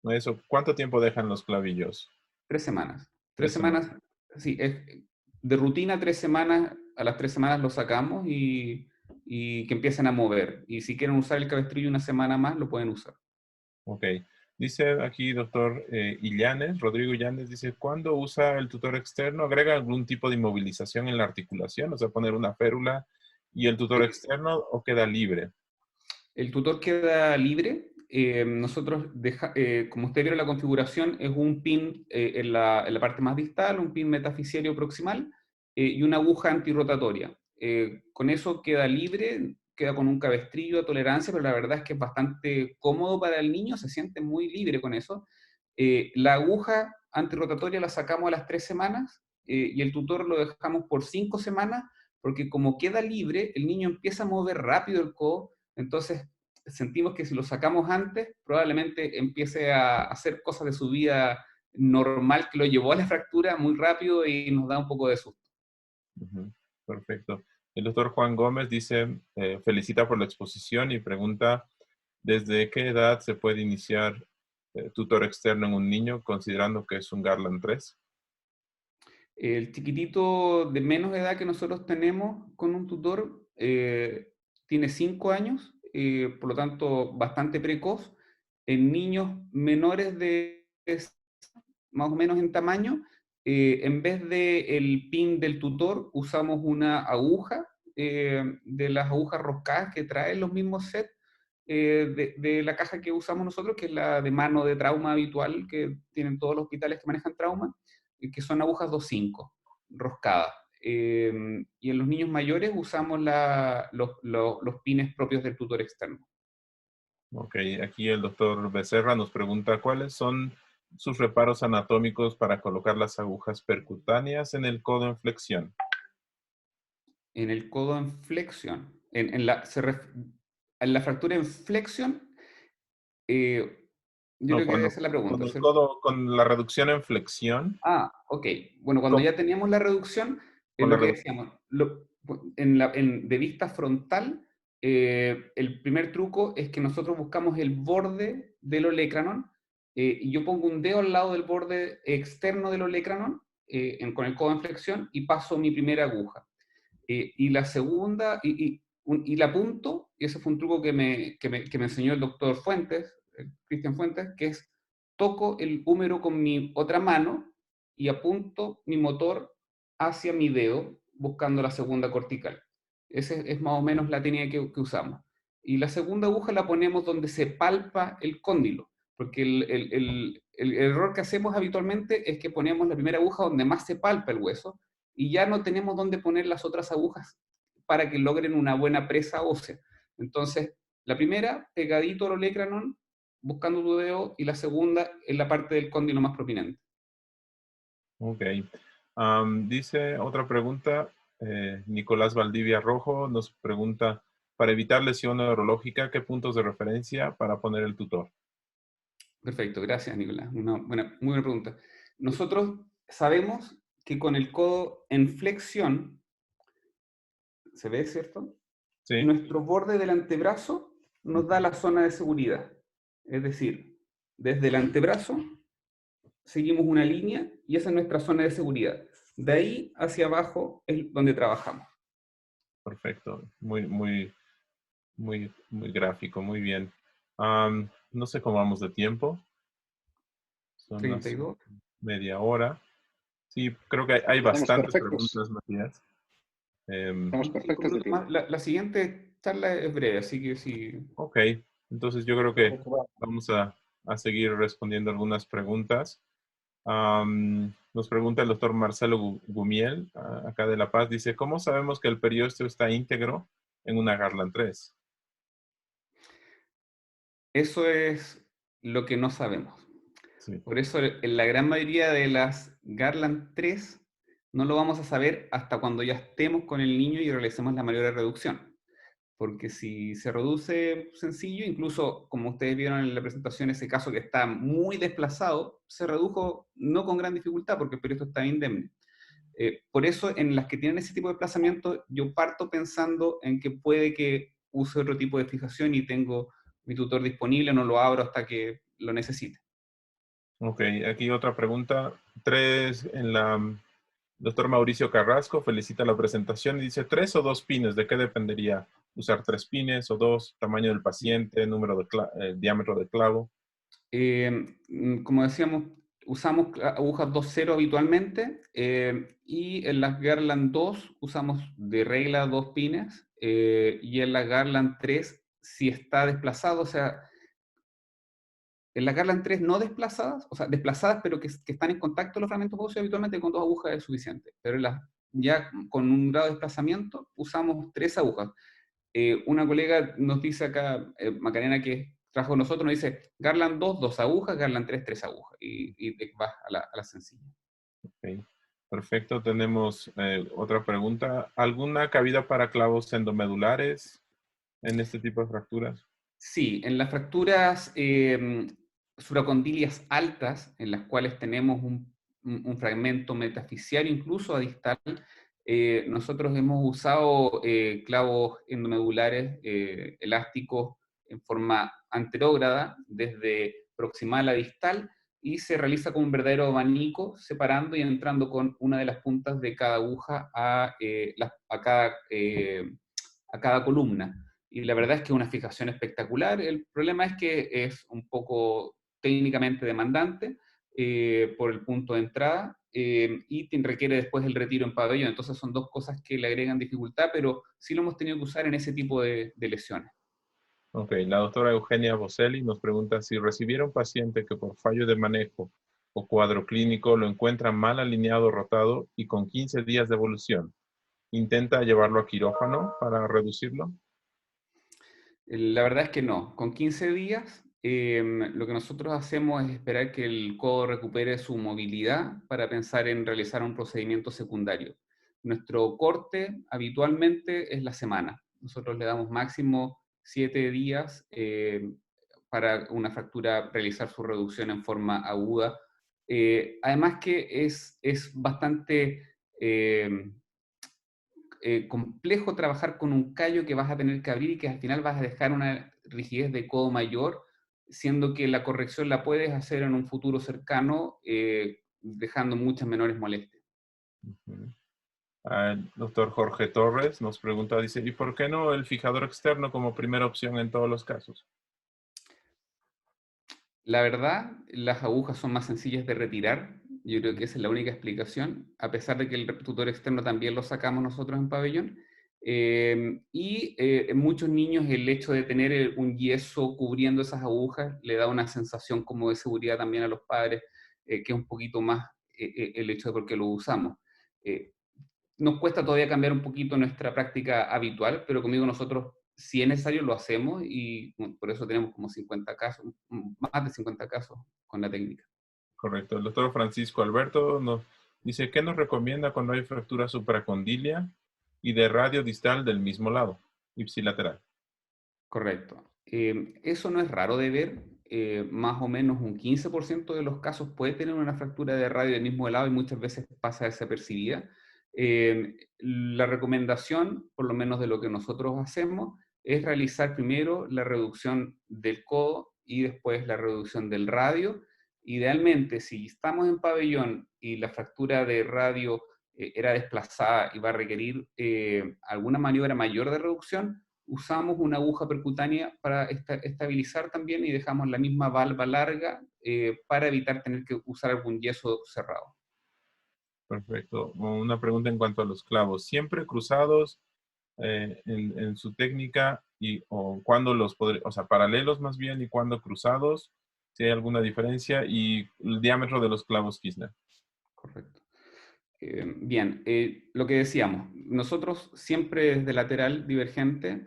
Eso, ¿cuánto tiempo dejan los clavillos? 3 semanas. Tres 3 semanas. semanas, sí, es de rutina 3 semanas, a las 3 semanas lo sacamos y que empiecen a mover. Y si quieren usar el cabestrillo una semana más, lo pueden usar. Ok. Dice aquí, doctor Illanes, Rodrigo Illanes, dice, ¿cuándo usa el tutor externo? ¿Agrega algún tipo de inmovilización en la articulación? O sea, poner una férula y el tutor Eh, externo o queda libre. El tutor queda libre. Nosotros, como usted vio en la configuración, es un pin en la parte más distal, un pin metafisiario proximal y una aguja antirrotatoria. Con eso queda libre, queda con un cabestrillo a tolerancia, pero la verdad es que es bastante cómodo para el niño, se siente muy libre con eso. La aguja antirrotatoria la sacamos a las 3 semanas y el tutor lo dejamos por 5 semanas, porque como queda libre, el niño empieza a mover rápido el codo, entonces sentimos que si lo sacamos antes, probablemente empiece a hacer cosas de su vida normal que lo llevó a la fractura muy rápido y nos da un poco de susto. Ujú. Perfecto. El doctor Juan Gómez dice, felicita por la exposición y pregunta, ¿desde qué edad se puede iniciar tutor externo en un niño considerando que es un Garland 3? El chiquitito de menos edad que nosotros tenemos con un tutor tiene 5 años, por lo tanto bastante precoz. En niños menores de más o menos en tamaño, en vez de el pin del tutor, usamos una aguja de las agujas roscadas que traen los mismos sets de la caja que usamos nosotros, que es la de mano de trauma habitual que tienen todos los hospitales que manejan trauma, que son agujas 2.5 roscadas. Y en los niños mayores usamos los pines propios del tutor externo. Ok, aquí el doctor Becerra nos pregunta, ¿cuáles son sus reparos anatómicos para colocar las agujas percutáneas en el codo en flexión? En el codo en flexión, en la fractura en flexión, yo No, creo que debe cuando ser la con pregunta, el ¿cierto? codo, con la reducción en flexión, Ok. Bueno, cuando ¿cómo? ya teníamos la reducción, es Con la lo que reducción. decíamos, de vista frontal, el primer truco es que nosotros buscamos el borde del olecranon, y yo pongo un dedo al lado del borde externo del olecranon, con el codo en flexión, y paso mi primera aguja. Y la segunda, y la apunto, y ese fue un truco que me enseñó el doctor Fuentes, Cristian Fuentes, que es toco el húmero con mi otra mano y apunto mi motor hacia mi dedo buscando la segunda cortical. Esa es más o menos la técnica que usamos. Y la segunda aguja la ponemos donde se palpa el cóndilo, porque el error que hacemos habitualmente es que ponemos la primera aguja donde más se palpa el hueso y ya no tenemos dónde poner las otras agujas para que logren una buena presa ósea. Entonces, la primera, pegadito al olecranon, buscando tu dedo, y la segunda en la parte del cóndilo más prominente. Ok. Dice otra pregunta, Nicolás Valdivia Rojo nos pregunta, para evitar lesión neurológica, ¿qué puntos de referencia para poner el tutor? Perfecto, gracias, Nicolás. Muy buena pregunta. Nosotros sabemos que con el codo en flexión, ¿se ve, cierto? Sí, nuestro borde del antebrazo nos da la zona de seguridad. Es decir, desde el antebrazo seguimos una línea y esa es nuestra zona de seguridad. De ahí hacia abajo es donde trabajamos. perfecto. Muy gráfico, muy bien. No sé cómo vamos de tiempo. Son las 32. media hora. Sí, creo que hay Estamos bastantes perfectos. preguntas, Matías. Em, Estamos Cinco perfectos de minutos tiempo. más. La siguiente charla es breve, así que sí. ok, entonces yo creo que vamos a seguir respondiendo algunas preguntas. Nos pregunta el doctor Marcelo Gumiel, acá de La Paz, dice, ¿cómo sabemos que el periósteo está íntegro en una Garland 3? Eso es lo que no sabemos. Sí, Por eso en la gran mayoría de las Garland 3 no lo vamos a saber hasta cuando ya estemos con el niño y realicemos la mayor reducción. Porque si se reduce sencillo, incluso como ustedes vieron en la presentación, ese caso que está muy desplazado, se redujo no con gran dificultad porque el periodo está indemne. Por eso en las que tienen ese tipo de desplazamiento, yo parto pensando en que puede que use otro tipo de fijación y tengo mi tutor disponible, no lo abro hasta que lo necesite. ok, aquí otra pregunta. Doctor Mauricio Carrasco felicita la presentación y dice, ¿tres o dos pines? ¿De qué dependería? ¿Usar tres pines o dos? ¿Tamaño del paciente? ¿Número de diámetro de clavo? Como decíamos, usamos agujas 2.0 habitualmente y en las Garland 2 usamos de regla dos pines y en la Garland 3 si está desplazado, o sea, en la Garland 3 no desplazadas, o sea, desplazadas pero que están en contacto los fragmentos óseos, habitualmente con dos agujas es suficiente. Pero en las, ya con un grado de desplazamiento usamos tres agujas. Una colega nos dice acá, Macarena, que trabaja con nosotros, nos dice Garland 2, dos agujas, Garland 3, tres agujas. Y vas a la sencilla. Ok, perfecto. Tenemos otra pregunta. ¿Alguna cabida para clavos endomedulares en este tipo de fracturas? Sí, en las fracturas suracondilias altas, en las cuales tenemos un fragmento metafisiario incluso a distal, nosotros hemos usado clavos endomedulares elásticos en forma anterógrada, desde proximal a distal, y se realiza con un verdadero abanico, separando y entrando con una de las puntas de cada aguja a cada columna. Y la verdad es que es una fijación espectacular. El problema es que es un poco técnicamente demandante por el punto de entrada y requiere después el retiro en pabellón. Entonces son dos cosas que le agregan dificultad, pero sí lo hemos tenido que usar en ese tipo de lesiones. Ok, la doctora Eugenia Boselli nos pregunta si recibiera un paciente que por fallo de manejo o cuadro clínico lo encuentra mal alineado o rotado y con 15 días de evolución, ¿intenta llevarlo a quirófano para reducirlo? La verdad es que no. Con 15 días, lo que nosotros hacemos es esperar que el codo recupere su movilidad para pensar en realizar un procedimiento secundario. Nuestro corte habitualmente es la semana. Nosotros le damos máximo 7 días para una fractura realizar su reducción en forma aguda. Además que es bastante... complejo trabajar con un callo que vas a tener que abrir y que al final vas a dejar una rigidez de codo mayor, siendo que la corrección la puedes hacer en un futuro cercano, dejando muchas menores molestias. Ujú. El doctor Jorge Torres nos pregunta, dice, ¿y por qué no el fijador externo como primera opción en todos los casos? La verdad, las agujas son más sencillas de retirar. Yo creo que esa es la única explicación, a pesar de que el tutor externo también lo sacamos nosotros en pabellón. En muchos niños el hecho de tener un yeso cubriendo esas agujas le da una sensación como de seguridad también a los padres, que es un poquito más el hecho de por qué lo usamos. Eh, Nos cuesta todavía cambiar un poquito nuestra práctica habitual, pero conmigo nosotros, si es necesario, lo hacemos y bueno, por eso tenemos como 50 casos, más de 50 casos con la técnica. Correcto. El doctor Francisco Alberto nos dice, ¿qué nos recomienda cuando hay fractura supracondilia y de radio distal del mismo lado, ipsilateral? Correcto. Eso no es raro de ver. Más o menos un 15% de los casos puede tener una fractura de radio del mismo lado y muchas veces pasa desapercibida. La recomendación, por lo menos de lo que nosotros hacemos, es realizar primero la reducción del codo y después la reducción del radio. Idealmente, si estamos en pabellón y la fractura de radio era desplazada y va a requerir alguna maniobra mayor de reducción, usamos una aguja percutánea para estabilizar también y dejamos la misma valva larga para evitar tener que usar algún yeso cerrado. Perfecto. Una pregunta en cuanto a los clavos. ¿Siempre cruzados en su técnica o cuándo los podría, o sea, paralelos más bien y cuándo cruzados? Si hay alguna diferencia y el diámetro de los clavos Kirchner. Correcto. Bien, lo que decíamos, nosotros siempre desde lateral divergente,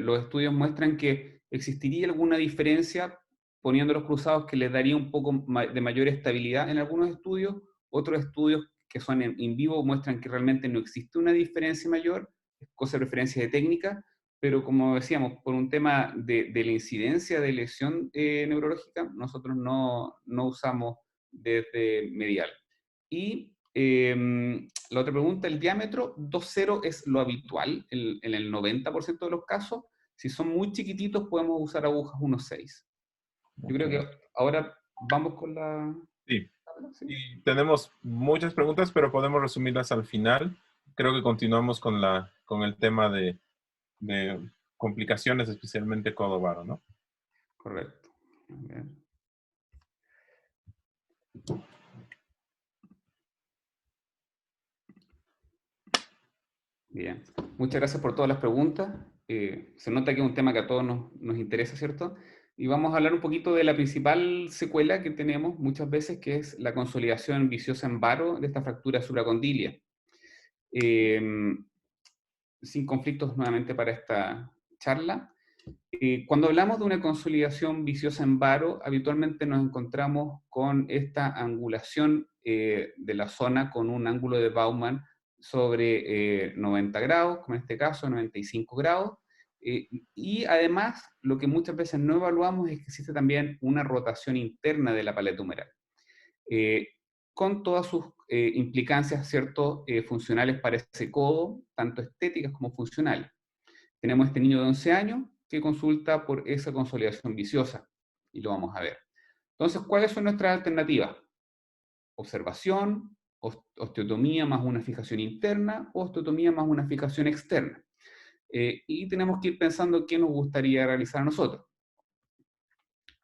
los estudios muestran que existiría alguna diferencia poniendo los cruzados que les daría un poco de mayor estabilidad en algunos estudios, otros estudios que son en vivo muestran que realmente no existe una diferencia mayor, es cosa de preferencia de técnica, pero como decíamos, por un tema de la incidencia de lesión neurológica, nosotros no usamos desde medial. Y la otra pregunta, el diámetro 2,0 es lo habitual en el 90% de los casos. Si son muy chiquititos podemos usar agujas 1,6. Yo creo Ok. que ahora vamos con la... Sí. ¿Sí? Y tenemos muchas preguntas, pero podemos resumirlas al final. Creo que continuamos con el tema de complicaciones, especialmente codo-varo, ¿no? Correcto. A ver. Bien. Muchas gracias por todas las preguntas. Se nota que es un tema que a todos nos interesa, ¿cierto? Y vamos a hablar un poquito de la principal secuela que tenemos muchas veces, que es la consolidación viciosa en varo de esta fractura supracondilia. Sin conflictos nuevamente para esta charla. Cuando hablamos de una consolidación viciosa en varo, habitualmente nos encontramos con esta angulación de la zona con un ángulo de Bauman sobre 90 grados, como en este caso 95 grados, y además lo que muchas veces no evaluamos es que existe también una rotación interna de la paleta humeral. Eh, con todas sus implicancias, ¿cierto?, funcionales para ese codo, tanto estéticas como funcionales. Tenemos este niño de 11 años que consulta por esa consolidación viciosa, y lo vamos a ver. Entonces, ¿cuáles son nuestras alternativas? Observación, osteotomía más una fijación interna, o osteotomía más una fijación externa. Y tenemos que ir pensando qué nos gustaría realizar a nosotros.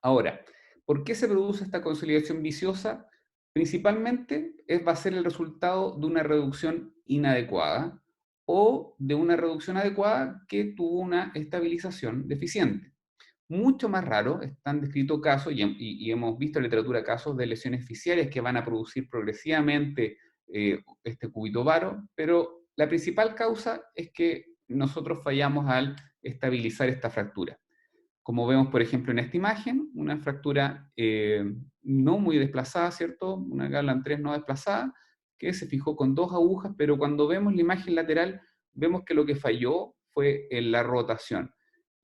Ahora, ¿por qué se produce esta consolidación viciosa? Principalmente va a ser el resultado de una reducción inadecuada o de una reducción adecuada que tuvo una estabilización deficiente. Mucho más raro, están descritos casos, y hemos visto en literatura casos de lesiones fisiales que van a producir progresivamente este cúbito varo, pero la principal causa es que nosotros fallamos al estabilizar esta fractura. Como vemos, por ejemplo, en esta imagen, una fractura no muy desplazada, ¿cierto? Una Gablan 3 no desplazada, que se fijó con 2 agujas, pero cuando vemos la imagen lateral, vemos que lo que falló fue en la rotación.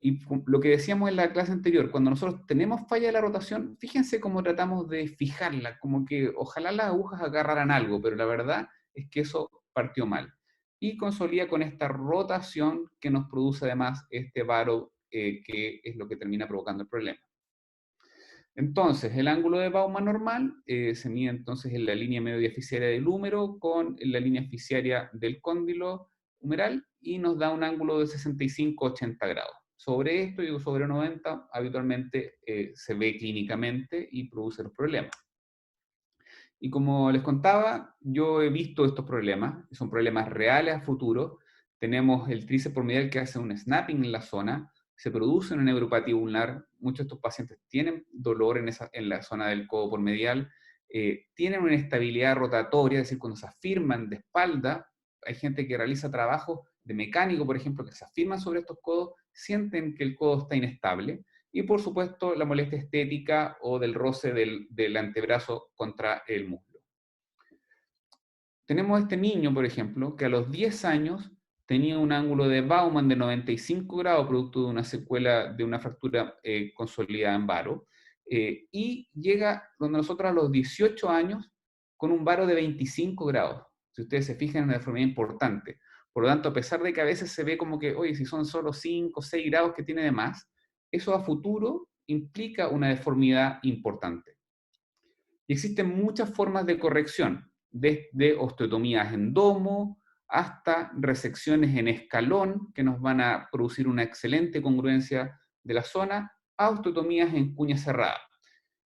Y lo que decíamos en la clase anterior, cuando nosotros tenemos falla de la rotación, fíjense cómo tratamos de fijarla, como que ojalá las agujas agarraran algo, pero la verdad es que eso partió mal. Y consolida con esta rotación que nos produce además este varo que es lo que termina provocando el problema. Entonces, el ángulo de Bauman normal se mide entonces en la línea media fiscaria del húmero con la línea fiscaria del cóndilo humeral y nos da un ángulo de 65-80 grados. Sobre esto y sobre 90 habitualmente se ve clínicamente y produce los problemas. Y como les contaba, yo he visto estos problemas, son problemas reales a futuro. Tenemos el tríceps medial que hace un snapping en la zona, se produce una neuropatía ulnar, muchos de estos pacientes tienen dolor en la zona del codo por medial, tienen una inestabilidad rotatoria, es decir, cuando se afirman de espalda, hay gente que realiza trabajo de mecánico, por ejemplo, que se afirman sobre estos codos, sienten que el codo está inestable, y por supuesto la molestia estética o del roce del antebrazo contra el muslo. Tenemos este niño, por ejemplo, que a los 10 años tenía un ángulo de Bauman de 95 grados, producto de una secuela de una fractura consolidada en varo, y llega donde nosotros a los 18 años con un varo de 25 grados. Si ustedes se fijan, es una deformidad importante. Por lo tanto, a pesar de que a veces se ve como que, oye, si son solo 5 o 6 grados que tiene de más, eso a futuro implica una deformidad importante. Y existen muchas formas de corrección, desde osteotomías en domo hasta resecciones en escalón, que nos van a producir una excelente congruencia de la zona, a osteotomías en cuña cerrada.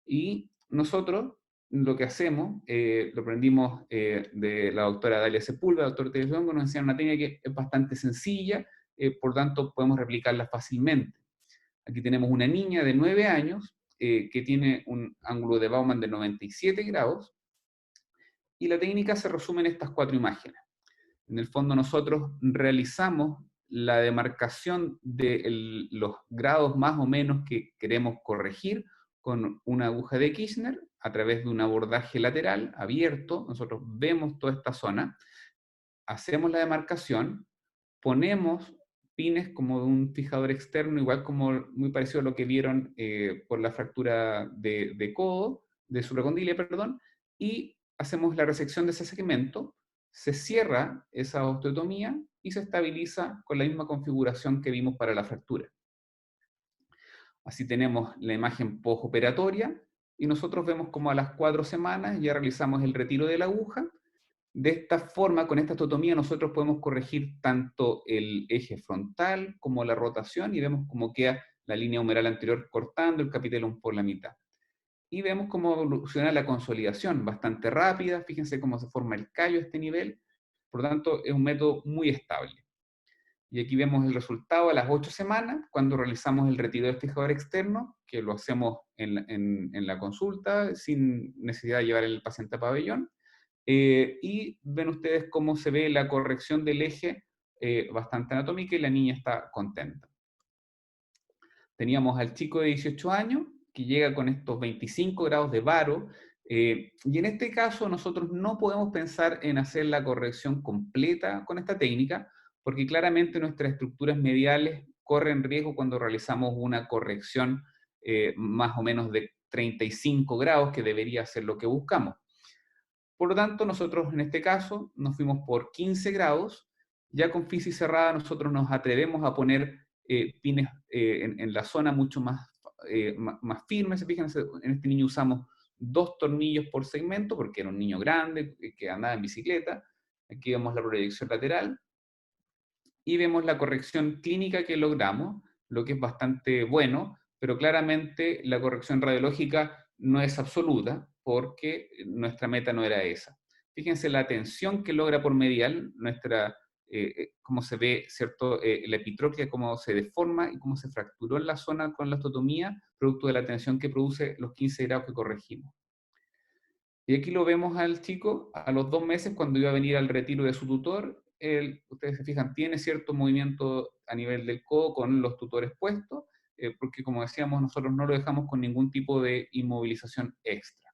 Y nosotros lo que hacemos, lo aprendimos de la doctora Dalia Sepúlveda, doctor Televisión, que nos enseña una técnica que es bastante sencilla, por tanto podemos replicarla fácilmente. Aquí tenemos una niña de 9 años que tiene un ángulo de Bauman de 97 grados, y la técnica se resume en estas 4 imágenes. En el fondo nosotros realizamos la demarcación de los grados más o menos que queremos corregir con una aguja de Kirchner a través de un abordaje lateral abierto. Nosotros vemos toda esta zona, hacemos la demarcación, ponemos pines como de un fijador externo, igual como muy parecido a lo que vieron por la fractura de codo, de supracondilia, perdón, y hacemos la resección de ese segmento, se cierra esa osteotomía y se estabiliza con la misma configuración que vimos para la fractura. Así tenemos la imagen postoperatoria y nosotros vemos como a las 4 semanas ya realizamos el retiro de la aguja. De esta forma, con esta osteotomía, nosotros podemos corregir tanto el eje frontal como la rotación y vemos cómo queda la línea humeral anterior cortando el capitellum por la mitad. Y vemos cómo evoluciona la consolidación, bastante rápida. Fíjense cómo se forma el callo a este nivel. Por lo tanto, es un método muy estable. Y aquí vemos el resultado a las 8 semanas, cuando realizamos el retiro del fijador externo, que lo hacemos en la consulta, sin necesidad de llevar el paciente a pabellón. Y ven ustedes cómo se ve la corrección del eje bastante anatómica y la niña está contenta. Teníamos al chico de 18 años que llega con estos 25 grados de varo, y en este caso nosotros no podemos pensar en hacer la corrección completa con esta técnica, porque claramente nuestras estructuras mediales corren riesgo cuando realizamos una corrección más o menos de 35 grados, que debería ser lo que buscamos. Por lo tanto, nosotros en este caso nos fuimos por 15 grados. Ya con fisis cerrada nosotros nos atrevemos a poner pines en la zona mucho más firmes. Fíjense, en este niño usamos 2 tornillos por segmento, porque era un niño grande que andaba en bicicleta. Aquí vemos la proyección lateral y vemos la corrección clínica que logramos, lo que es bastante bueno, pero claramente la corrección radiológica no es absoluta porque nuestra meta no era esa. Fíjense la tensión que logra por medial, cómo se ve, ¿cierto? La epitroclea, cómo se deforma y cómo se fracturó en la zona con la osteotomía, producto de la tensión que produce los 15 grados que corregimos. Y aquí lo vemos al chico a los 2 meses cuando iba a venir al retiro de su tutor. Ustedes se fijan, tiene cierto movimiento a nivel del codo con los tutores puestos, porque como decíamos, nosotros no lo dejamos con ningún tipo de inmovilización extra.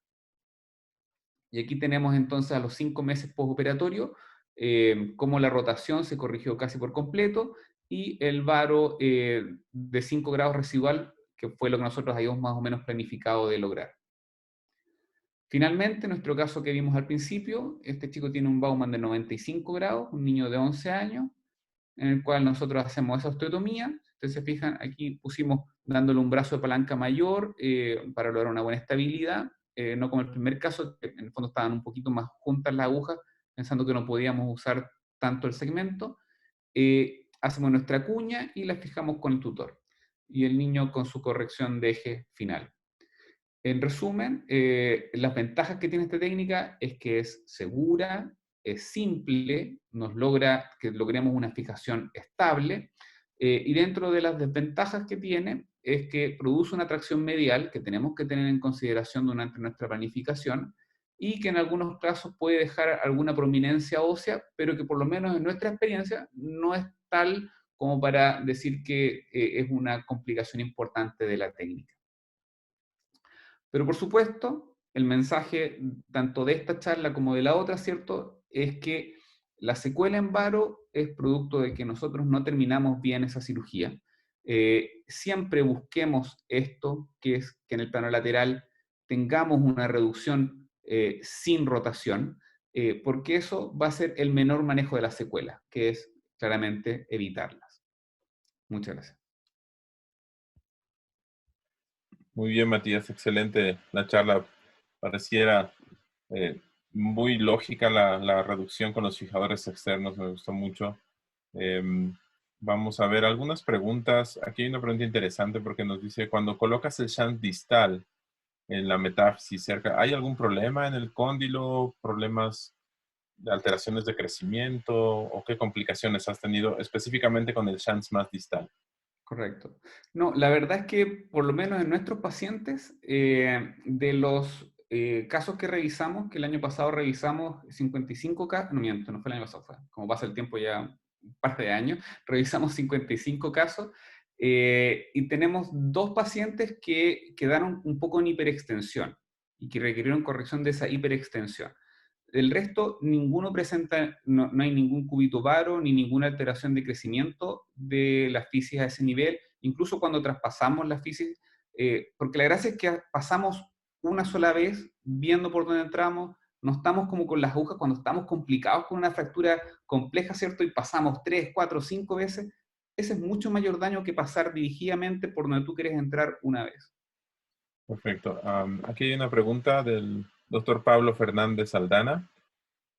Y aquí tenemos entonces a los 5 meses postoperatorio, cómo la rotación se corrigió casi por completo y el varo de 5 grados residual, que fue lo que nosotros habíamos más o menos planificado de lograr. Finalmente, nuestro caso que vimos al principio, este chico tiene un Bauman de 95 grados, un niño de 11 años, en el cual nosotros hacemos esa osteotomía. Ustedes se fijan, aquí pusimos dándole un brazo de palanca mayor para lograr una buena estabilidad, no como el primer caso, que en el fondo estaban un poquito más juntas las agujas, pensando que no podíamos usar tanto el segmento. Hacemos nuestra cuña y la fijamos con el tutor. Y el niño con su corrección de eje final. En resumen, las ventajas que tiene esta técnica es que es segura, es simple, nos logra que logremos una fijación estable, y dentro de las desventajas que tiene es que produce una tracción medial que tenemos que tener en consideración durante nuestra planificación y que en algunos casos puede dejar alguna prominencia ósea, pero que por lo menos en nuestra experiencia no es tal como para decir que es una complicación importante de la técnica. Pero por supuesto, el mensaje tanto de esta charla como de la otra, ¿cierto? Es que la secuela en varo es producto de que nosotros no terminamos bien esa cirugía. Siempre busquemos esto, que es que en el plano lateral tengamos una reducción sin rotación. porque eso va a ser el menor manejo de las secuelas, que es claramente evitarlas. Muchas gracias. Muy bien, Matías, excelente la charla. Pareciera eh, muy lógica la reducción con los fijadores externos, me gustó mucho. Vamos a ver algunas preguntas. Aquí hay una pregunta interesante porque nos dice, cuando colocas el shunt distal en la metáfisis cerca, ¿hay algún problema en el cóndilo? ¿Problemas de alteraciones de crecimiento? ¿O qué complicaciones has tenido específicamente con el shunt más distal? Correcto. No, la verdad es que por lo menos en nuestros pacientes, de los casos que revisamos, que el año pasado revisamos 55 casos, no miento, no fue el año pasado, fue, como pasa el tiempo ya un par de años, revisamos 55 casos y tenemos dos pacientes que quedaron un poco en hiperextensión y que requirieron corrección de esa hiperextensión. El resto, ninguno presenta, no hay ningún cúbito varo ni ninguna alteración de crecimiento de la fisis a ese nivel, incluso cuando traspasamos la fisis, porque la gracia es que pasamos una sola vez viendo por dónde entramos, no estamos como con las agujas cuando estamos complicados con una fractura compleja, ¿cierto? Y pasamos 3, 4, 5 veces, ese es mucho mayor daño que pasar dirigidamente por donde tú quieres entrar una vez. Perfecto. Aquí hay una pregunta del doctor Pablo Fernández Aldana.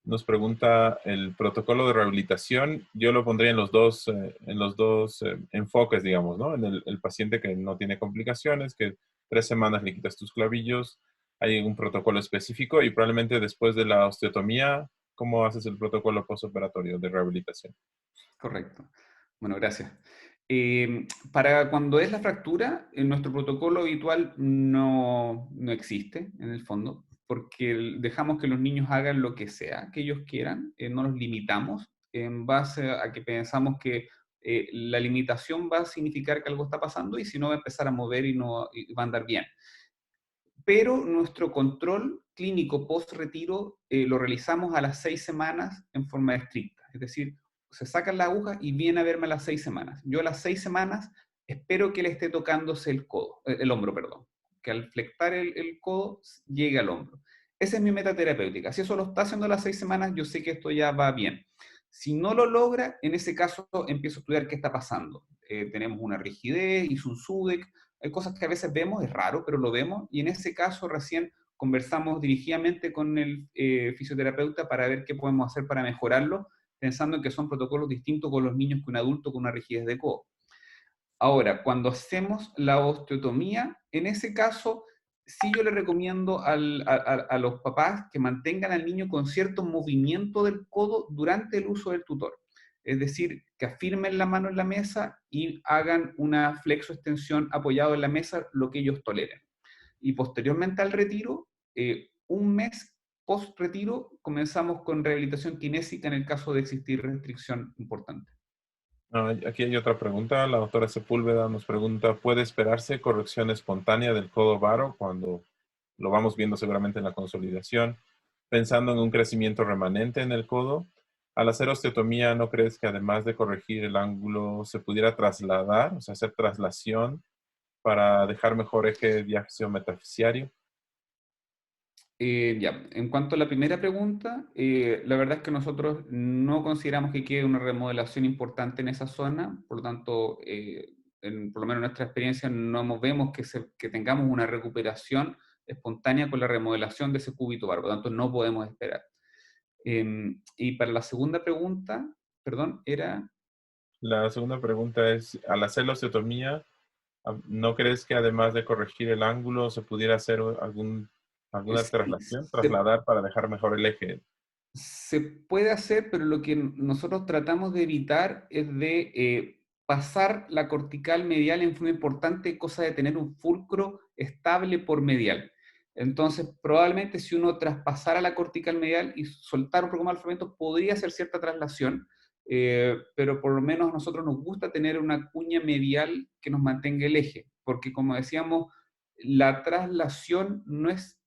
Nos pregunta el protocolo de rehabilitación. Yo lo pondría en los dos enfoques, digamos, ¿no? En el paciente que no tiene complicaciones, que 3 semanas le quitas tus clavillos, hay un protocolo específico y probablemente después de la osteotomía, ¿cómo haces el protocolo postoperatorio de rehabilitación? Correcto. Bueno, gracias. Para cuando es la fractura, nuestro protocolo habitual no existe, en el fondo, porque dejamos que los niños hagan lo que sea que ellos quieran, no los limitamos en base a que pensamos que la limitación va a significar que algo está pasando y si no va a empezar a mover y va a andar bien. Pero nuestro control clínico post-retiro lo realizamos a las 6 semanas en forma estricta. Es decir, se sacan la aguja y viene a verme a las 6 semanas. Yo a las 6 semanas espero que le esté tocándose el codo, el hombro, perdón. Que al flectar el codo llegue al hombro. Esa es mi meta terapéutica. Si eso lo está haciendo a las 6 semanas, yo sé que esto ya va bien. Si no lo logra, en ese caso empiezo a estudiar qué está pasando. Tenemos una rigidez, hizo un SUDEC, hay cosas que a veces vemos, es raro, pero lo vemos, y en ese caso recién conversamos dirigidamente con el fisioterapeuta para ver qué podemos hacer para mejorarlo, pensando en que son protocolos distintos con los niños que un adulto con una rigidez de codo. Ahora, cuando hacemos la osteotomía, en ese caso, sí yo le recomiendo a los papás que mantengan al niño con cierto movimiento del codo durante el uso del tutor. Es decir, que afirmen la mano en la mesa y hagan una flexo-extensión apoyado en la mesa, lo que ellos toleren. Y posteriormente al retiro, un mes post-retiro, comenzamos con rehabilitación kinésica en el caso de existir restricción importante. Aquí hay otra pregunta. La doctora Sepúlveda nos pregunta, ¿puede esperarse corrección espontánea del codo varo cuando lo vamos viendo seguramente en la consolidación, pensando en un crecimiento remanente en el codo? Al hacer osteotomía, ¿no crees que además de corregir el ángulo se pudiera trasladar, o sea, hacer traslación para dejar mejor eje diáfiso metafisiario? Ya, en cuanto a la primera pregunta, la verdad es que nosotros no consideramos que quede una remodelación importante en esa zona, por lo tanto, por lo menos en nuestra experiencia, no vemos que tengamos una recuperación espontánea con la remodelación de ese cúbito bar, por lo tanto, no podemos esperar. Y para la segunda pregunta, perdón, era... La segunda pregunta es, al hacer la osteotomía, ¿no crees que además de corregir el ángulo se pudiera hacer alguna Sí, traslación, trasladar para dejar mejor el eje? se puede hacer, pero lo que nosotros tratamos de evitar es de pasar la cortical medial en forma importante, cosa de tener un fulcro estable por medial. Entonces, probablemente si uno traspasara la cortical medial y soltar un poco más el fragmento, podría hacer cierta traslación, pero por lo menos a nosotros nos gusta tener una cuña medial que nos mantenga el eje, porque como decíamos, la traslación no es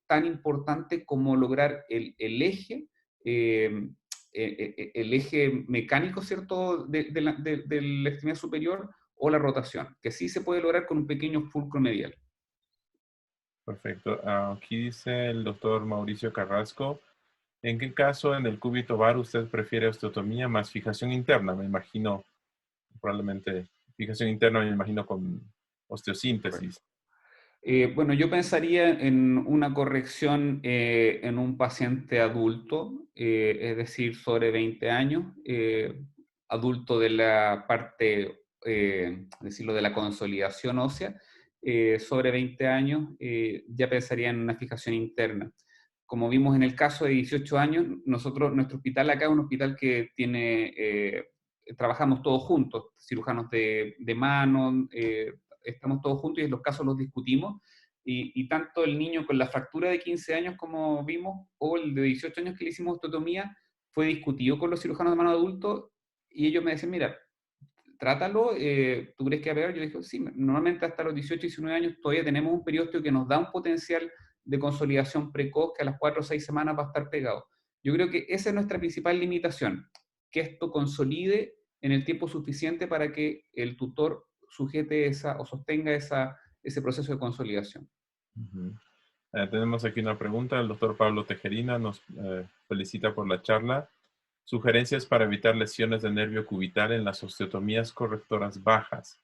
tan importante como lograr el eje, eh, el eje mecánico, ¿cierto?, de la extremidad superior o la rotación, que sí se puede lograr con un pequeño fulcro medial. Perfecto. Aquí dice el doctor Mauricio Carrasco, ¿En qué caso en el cúbito bar usted prefiere osteotomía más fijación interna? Me imagino, probablemente fijación interna, me imagino con Correcto. osteosíntesis. Bueno, yo pensaría en una corrección en un paciente adulto, es decir, sobre 20 años, adulto de la parte, decirlo, de la consolidación ósea, sobre 20 años, ya pensaría en una fijación interna. Como vimos en el caso de 18 años, nuestro hospital acá es un hospital que tiene, trabajamos todos juntos, cirujanos de mano, estamos todos juntos y en los casos los discutimos. Y tanto el niño con la fractura de 15 años, como vimos, o el de 18 años que le hicimos osteotomía, fue discutido con los cirujanos de mano adultos y ellos me decían, mira, trátalo, ¿tú crees que va a pegar? Yo dije, sí, normalmente hasta los 18 y 19 años todavía tenemos un periósteo que nos da un potencial de consolidación precoz que a las 4 o 6 semanas va a estar pegado. Yo creo que esa es nuestra principal limitación, que esto consolide en el tiempo suficiente para que el tutor sujete esa o sostenga ese proceso de consolidación. Ujú. Tenemos aquí una pregunta. El doctor Pablo Tejerina nos felicita por la charla. Sugerencias para evitar lesiones de nervio cubital en las osteotomías correctoras bajas.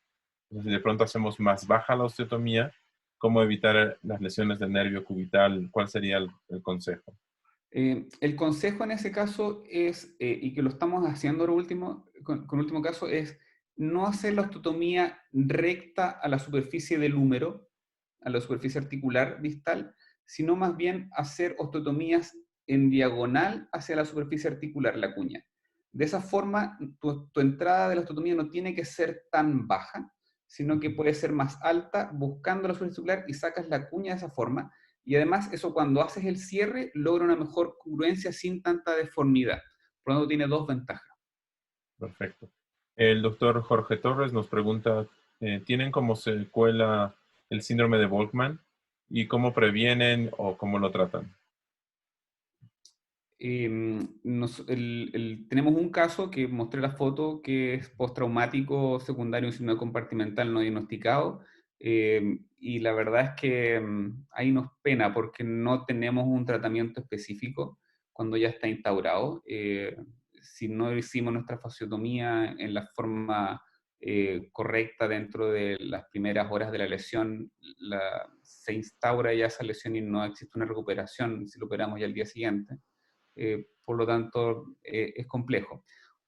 Entonces, si de pronto hacemos más baja la osteotomía, ¿cómo evitar las lesiones de nervio cubital? ¿Cuál sería el consejo? El consejo en ese caso es, y que lo estamos haciendo ahora último, con último caso, es no hacer la osteotomía recta a la superficie del húmero, a la superficie articular distal, sino más bien hacer osteotomías en diagonal hacia la superficie articular, la cuña. De esa forma, tu entrada de la osteotomía no tiene que ser tan baja, sino que puede ser más alta, buscando la superficie articular y sacas la cuña de esa forma. Y además, eso cuando haces el cierre, logra una mejor congruencia sin tanta deformidad. Por lo tanto, tiene dos ventajas. Perfecto. El doctor Jorge Torres nos pregunta, ¿tienen como secuela el síndrome de Volkmann? ¿Y cómo previenen o cómo lo tratan? Tenemos un caso que mostré la foto que es postraumático secundario síndrome compartimental no diagnosticado. Y la verdad es que ahí nos pena porque no tenemos un tratamiento específico cuando ya está instaurado. Si no hicimos nuestra fasciotomía en la forma correcta dentro de las primeras horas de la lesión, se instaura ya esa lesión y no existe una recuperación si lo operamos ya al día siguiente. Por lo tanto, es complejo.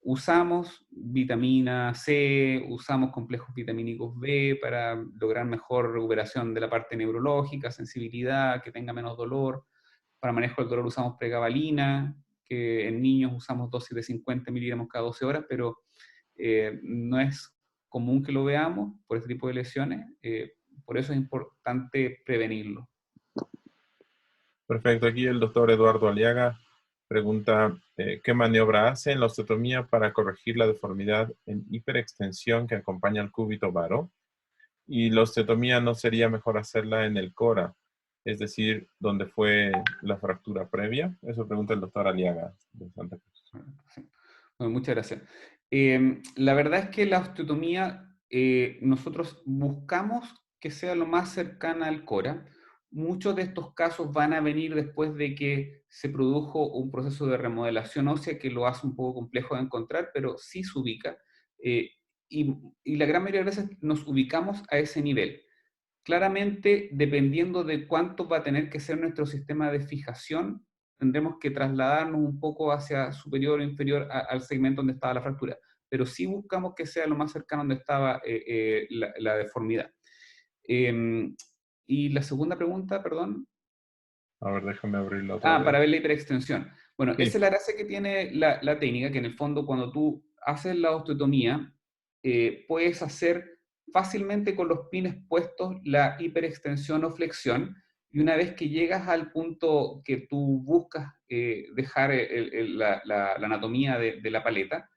Usamos vitamina C, usamos complejos vitamínicos B para lograr mejor recuperación de la parte neurológica, sensibilidad, que tenga menos dolor. Para manejo del dolor usamos pregabalina, que en niños usamos dosis de 50 miligramos cada 12 horas, pero no es común que lo veamos por este tipo de lesiones. Por eso es importante prevenirlo. Perfecto. Aquí el doctor Eduardo Aliaga pregunta, ¿qué maniobra hace en la osteotomía para corregir la deformidad en hiperextensión que acompaña al cúbito varo? Y la osteotomía no sería mejor hacerla en el cora, es decir, donde fue la fractura previa. Eso pregunta el doctor Aliaga de Santa Cruz. Sí. Bueno, muchas gracias. La verdad es que la osteotomía, nosotros buscamos que sea lo más cercana al cora. Muchos de estos casos van a venir después de que se produjo un proceso de remodelación ósea que lo hace un poco complejo de encontrar, pero sí se ubica. Eh, y la gran mayoría de veces nos ubicamos a ese nivel. Claramente, dependiendo de cuánto va a tener que ser nuestro sistema de fijación, tendremos que trasladarnos un poco hacia superior o inferior al segmento donde estaba la fractura. Pero sí buscamos que sea lo más cercano donde estaba la deformidad. Y la segunda pregunta, perdón. A ver, déjame abrirla otra vez. Para ver la hiperextensión. Bueno, esa Sí, es la gracia que tiene la técnica, que en el fondo cuando tú haces la osteotomía, puedes hacer fácilmente con los pines puestos la hiperextensión o flexión, y una vez que llegas al punto que tú buscas dejar la anatomía de la paleta,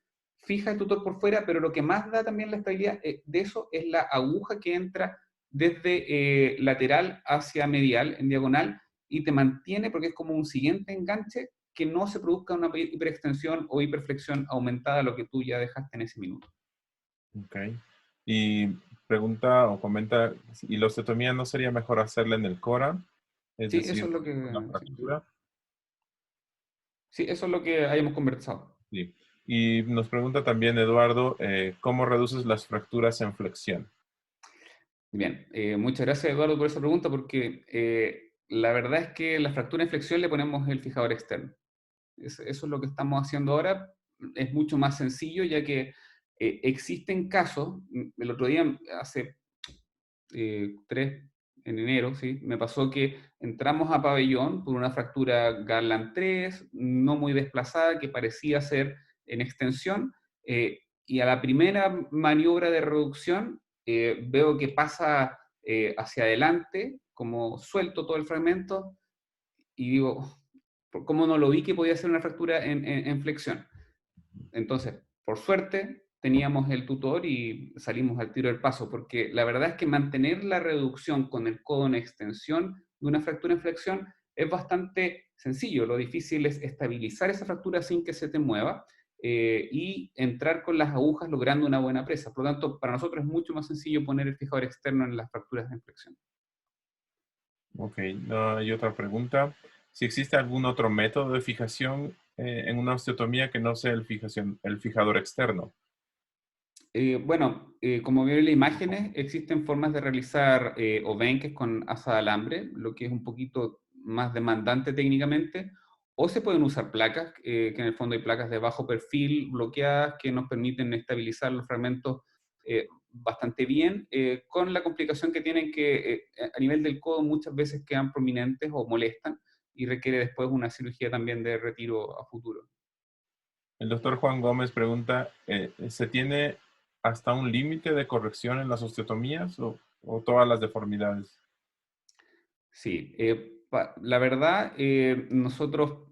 fija el tutor por fuera, pero lo que más da también la estabilidad de eso es la aguja que entra desde lateral hacia medial, en diagonal, y te mantiene porque es como un siguiente enganche que no se produzca una hiperextensión o hiperflexión aumentada a lo que tú ya dejaste en ese minuto. ok. Y pregunta o comenta, ¿y la osteotomía no sería mejor hacerla en el cora? Es Sí, eso decir, es lo que... con la Sí, fractura. Sí, eso es lo que hayamos conversado. Sí. Y nos pregunta también Eduardo, ¿cómo reduces las fracturas en flexión? Bien, muchas gracias Eduardo por esa pregunta porque la verdad es que la fractura en flexión le ponemos el fijador externo. Eso es lo que estamos haciendo ahora. Es mucho más sencillo ya que existen casos, el otro día, hace 3, en enero, ¿sí? Me pasó que entramos a pabellón por una fractura Garland 3, no muy desplazada, que parecía ser en extensión, y a la primera maniobra de reducción veo que pasa hacia adelante, como suelto todo el fragmento, y digo, ¿cómo no lo vi que podía ser una fractura en flexión? Entonces, por suerte, teníamos el tutor y salimos al tiro del paso, porque la verdad es que mantener la reducción con el codo en extensión de una fractura en flexión es bastante sencillo. Lo difícil es estabilizar esa fractura sin que se te mueva y entrar con las agujas logrando una buena presa. Por lo tanto, para nosotros es mucho más sencillo poner el fijador externo en las fracturas de flexión. Ok, no hay otra pregunta. Si existe algún otro método de fijación en una osteotomía que no sea el fijador externo. Bueno, como vieron en las imágenes, existen formas de realizar obenques con asa de alambre, lo que es un poquito más demandante técnicamente, o se pueden usar placas, que en el fondo hay placas de bajo perfil bloqueadas que nos permiten estabilizar los fragmentos bastante bien, con la complicación que tienen que a nivel del codo muchas veces quedan prominentes o molestan y requiere después una cirugía también de retiro a futuro. El doctor Juan Gómez pregunta, ¿se tiene hasta un límite de corrección en las osteotomías o todas las deformidades? Sí, la verdad, nosotros,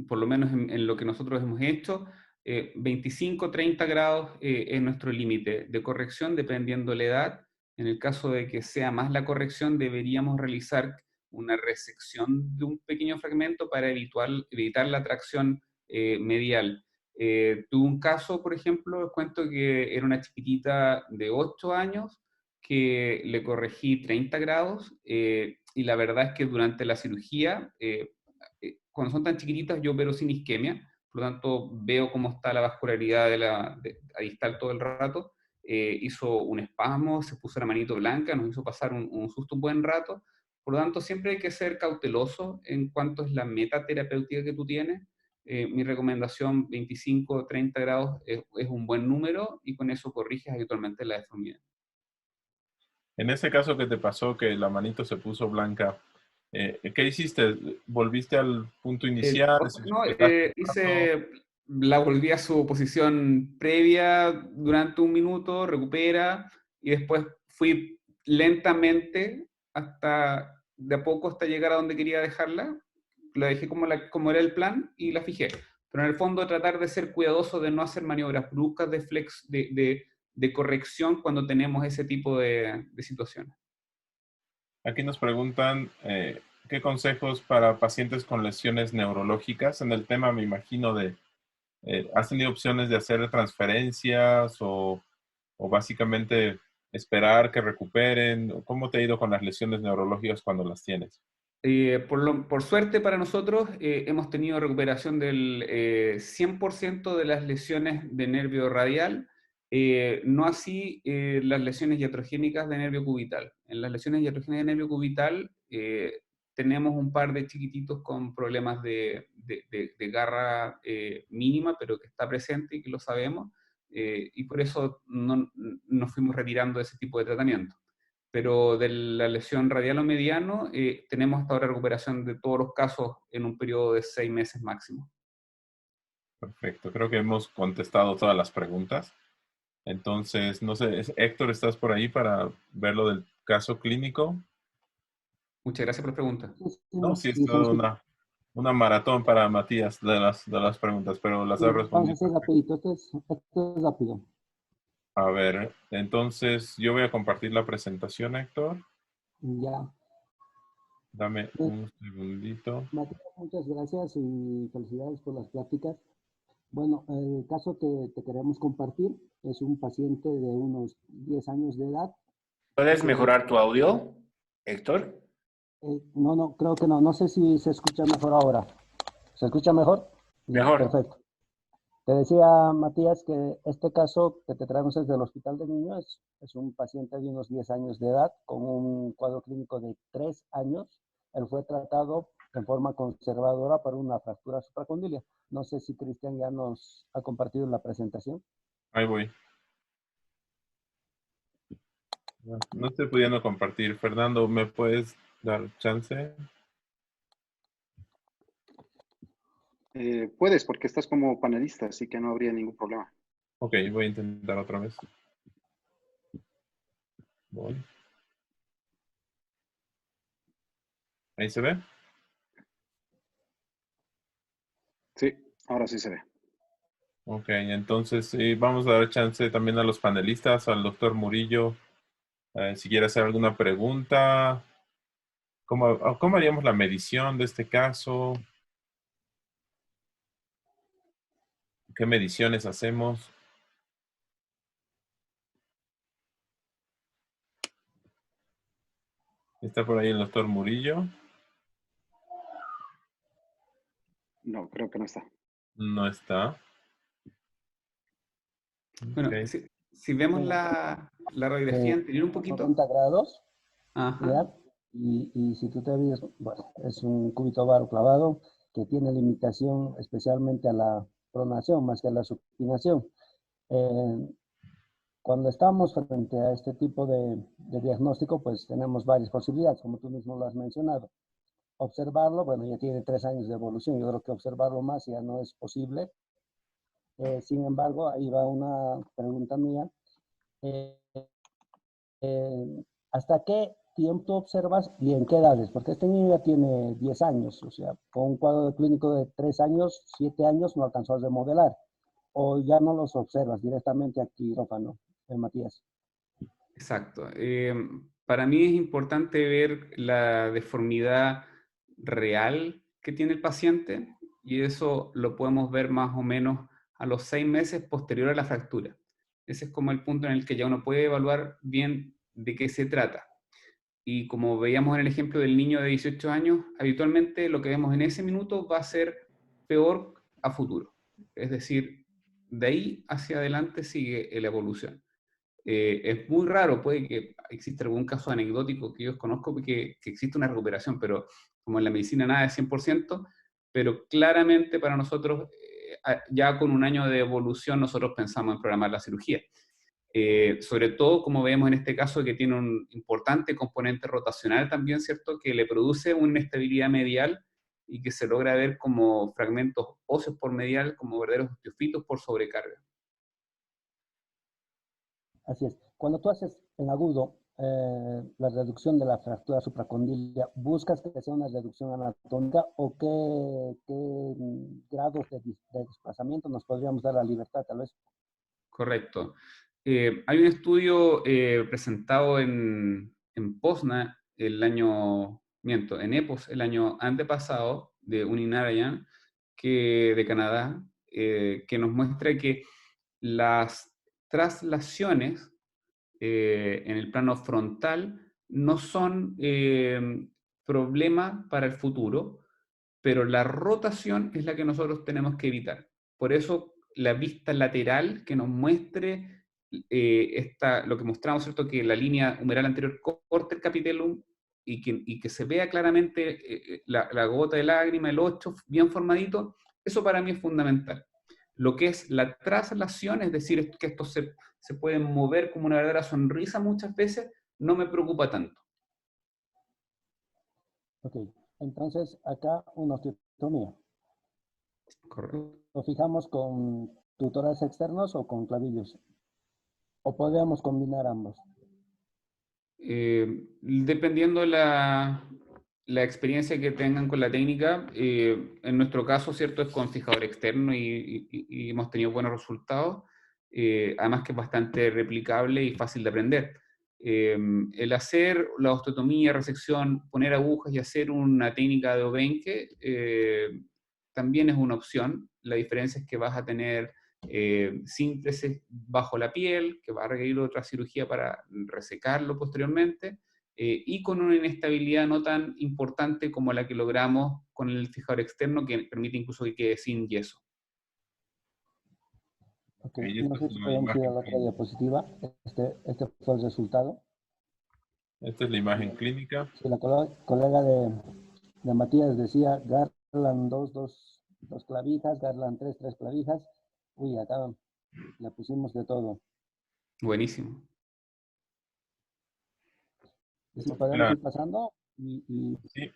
por lo menos en lo que nosotros hemos hecho, 25, 30 grados es nuestro límite de corrección dependiendo la edad. En el caso de que sea más la corrección, deberíamos realizar una resección de un pequeño fragmento para evitar la tracción medial. Tuve un caso, por ejemplo, les cuento que era una chiquitita de 8 años que le corregí 30 grados y la verdad es que durante la cirugía, cuando son tan chiquititas yo opero sin isquemia, por lo tanto veo cómo está la vascularidad a distal todo el rato, hizo un espasmo, se puso la manito blanca, nos hizo pasar un susto un buen rato, por lo tanto siempre hay que ser cauteloso en cuanto es la meta terapéutica que tú tienes. Mi recomendación 25-30 grados es un buen número y con eso corriges habitualmente la deformidad. En ese caso que te pasó que la manito se puso blanca, ¿qué hiciste? ¿Volviste al punto inicial? No, ¿Esperaste un rato? la volví a su posición previa durante un minuto, recupera, y después fui lentamente de a poco hasta llegar a donde quería dejarla. La dejé como era el plan y la fijé. Pero en el fondo tratar de ser cuidadoso de no hacer maniobras bruscas de corrección cuando tenemos ese tipo de situaciones. Aquí nos preguntan, ¿qué consejos para pacientes con lesiones neurológicas? En el tema, me imagino, ¿has tenido opciones de hacer transferencias o básicamente esperar que recuperen? ¿Cómo te ha ido con las lesiones neurológicas cuando las tienes? Por suerte para nosotros, hemos tenido recuperación del 100% de las lesiones de nervio radial, no así las lesiones iatrogénicas de nervio cubital. En las lesiones iatrogénicas de nervio cubital tenemos un par de chiquititos con problemas de garra mínima, pero que está presente y que lo sabemos, y por eso no, nos fuimos retirando de ese tipo de tratamiento, pero de la lesión radial o mediano, tenemos hasta ahora recuperación de todos los casos en un periodo de 6 meses máximo. Perfecto, creo que hemos contestado todas las preguntas. Entonces, no sé, Héctor, ¿estás por ahí para ver lo del caso clínico? Muchas gracias por la pregunta. Sí, No, sí, es sí, toda estamos, una maratón para Matías de las preguntas, pero las sí, ha vamos a respondido hacer perfecto. rapidito, esto es rápido. A ver, entonces yo voy a compartir la presentación, Héctor. Ya. Dame Bien, un segundito. Matías, muchas gracias y felicidades por las pláticas. Bueno, el caso que te queremos compartir es un paciente de unos 10 años de edad. ¿Puedes mejorar tu audio, Héctor? No, creo que no. No sé si se escucha mejor ahora. ¿Se escucha mejor? Ya, Mejor. perfecto. Te decía, Matías, que este caso que te traemos es del Hospital de Niños, es un paciente de unos 10 años de edad con un cuadro clínico de 3 años. Él fue tratado en forma conservadora para una fractura supracondilia. No sé si Cristian ya nos ha compartido la presentación. Ahí voy. No estoy pudiendo compartir. Fernando, ¿me puedes dar chance? Puedes, porque estás como panelista, así que no habría ningún problema. Ok, voy a intentar otra vez. Voy. ¿Ahí se ve? Sí, ahora sí se ve. Ok, entonces vamos a dar chance también a los panelistas, al doctor Murillo, si quiere hacer alguna pregunta. ¿Cómo haríamos la medición de este caso? ¿Qué mediciones hacemos? ¿Está por ahí el doctor Murillo? No, creo que no está. No está. Bueno, Ok. si vemos la radiografía anterior un poquito. 90 grados, Ajá. ¿ya? Y si tú te ves, bueno, es un cúbito varo clavado que tiene limitación especialmente a la pronación más que a la supinación. Cuando estamos frente a este tipo de diagnóstico, pues tenemos varias posibilidades, como tú mismo lo has mencionado. Observarlo, bueno, ya tiene 3 años de evolución, yo creo que observarlo más ya no es posible. Sin embargo, ahí va una pregunta mía. Eh, ¿Hasta qué tiempo observas y en qué edades? Porque este niño ya tiene 10 años, o sea, con un cuadro clínico de 3 años, 7 años no alcanzó a remodelar. O ya no los observas directamente aquí, quirófano, Matías. Exacto. Para mí es importante ver la deformidad real que tiene el paciente y eso lo podemos ver más o menos a los 6 meses posterior a la fractura. Ese es como el punto en el que ya uno puede evaluar bien de qué se trata. Y como veíamos en el ejemplo del niño de 18 años, habitualmente lo que vemos en ese minuto va a ser peor a futuro. Es decir, de ahí hacia adelante sigue la evolución. Es muy raro, puede que exista algún caso anecdótico que yo conozco que existe una recuperación, pero como en la medicina nada es 100%, pero claramente para nosotros, ya con un año de evolución, nosotros pensamos en programar la cirugía. Sobre todo, como vemos en este caso, que tiene un importante componente rotacional también, ¿cierto? Que le produce una inestabilidad medial y que se logra ver como fragmentos óseos por medial, como verdaderos osteofitos por sobrecarga. Así es. Cuando tú haces en agudo la reducción de la fractura supracondilia, ¿buscas que sea una reducción anatómica o qué grados de desplazamiento nos podríamos dar la libertad, tal vez? Correcto. Hay un estudio presentado en POSNA en EPOS el año antepasado, de Uninarayan, de Canadá, que nos muestra que las traslaciones en el plano frontal no son problema para el futuro, pero la rotación es la que nosotros tenemos que evitar. Por eso la vista lateral que nos muestre lo que mostramos, ¿cierto? Que la línea humeral anterior corte el capitellum y que se vea claramente la gota de lágrima, el 8 bien formadito, eso para mí es fundamental. Lo que es la traslación, es decir, que estos se pueden mover como una verdadera sonrisa muchas veces, no me preocupa tanto. Ok, entonces acá una osteotomía. Correcto. ¿Lo fijamos con tutores externos o con clavillos? ¿O podemos combinar ambos? Dependiendo la experiencia que tengan con la técnica, en nuestro caso, ¿cierto? Es con fijador externo y hemos tenido buenos resultados, además que es bastante replicable y fácil de aprender. El hacer la osteotomía, resección, poner agujas y hacer una técnica de Obenque también es una opción. La diferencia es que vas a tener síntesis bajo la piel, que va a requerir otra cirugía para resecarlo posteriormente, y con una inestabilidad no tan importante como la que logramos con el fijador externo, que permite incluso que quede sin yeso. Ok, Ahí no esta sé es si una podemos ir a imagen la otra clínica. diapositiva. Este fue el resultado. Esta es la imagen clínica. Sí, la colega de Matías decía Garland dos clavijas, Garland tres clavijas. Uy, acá le pusimos de todo. Buenísimo. Si podemos La- ir pasando y sí,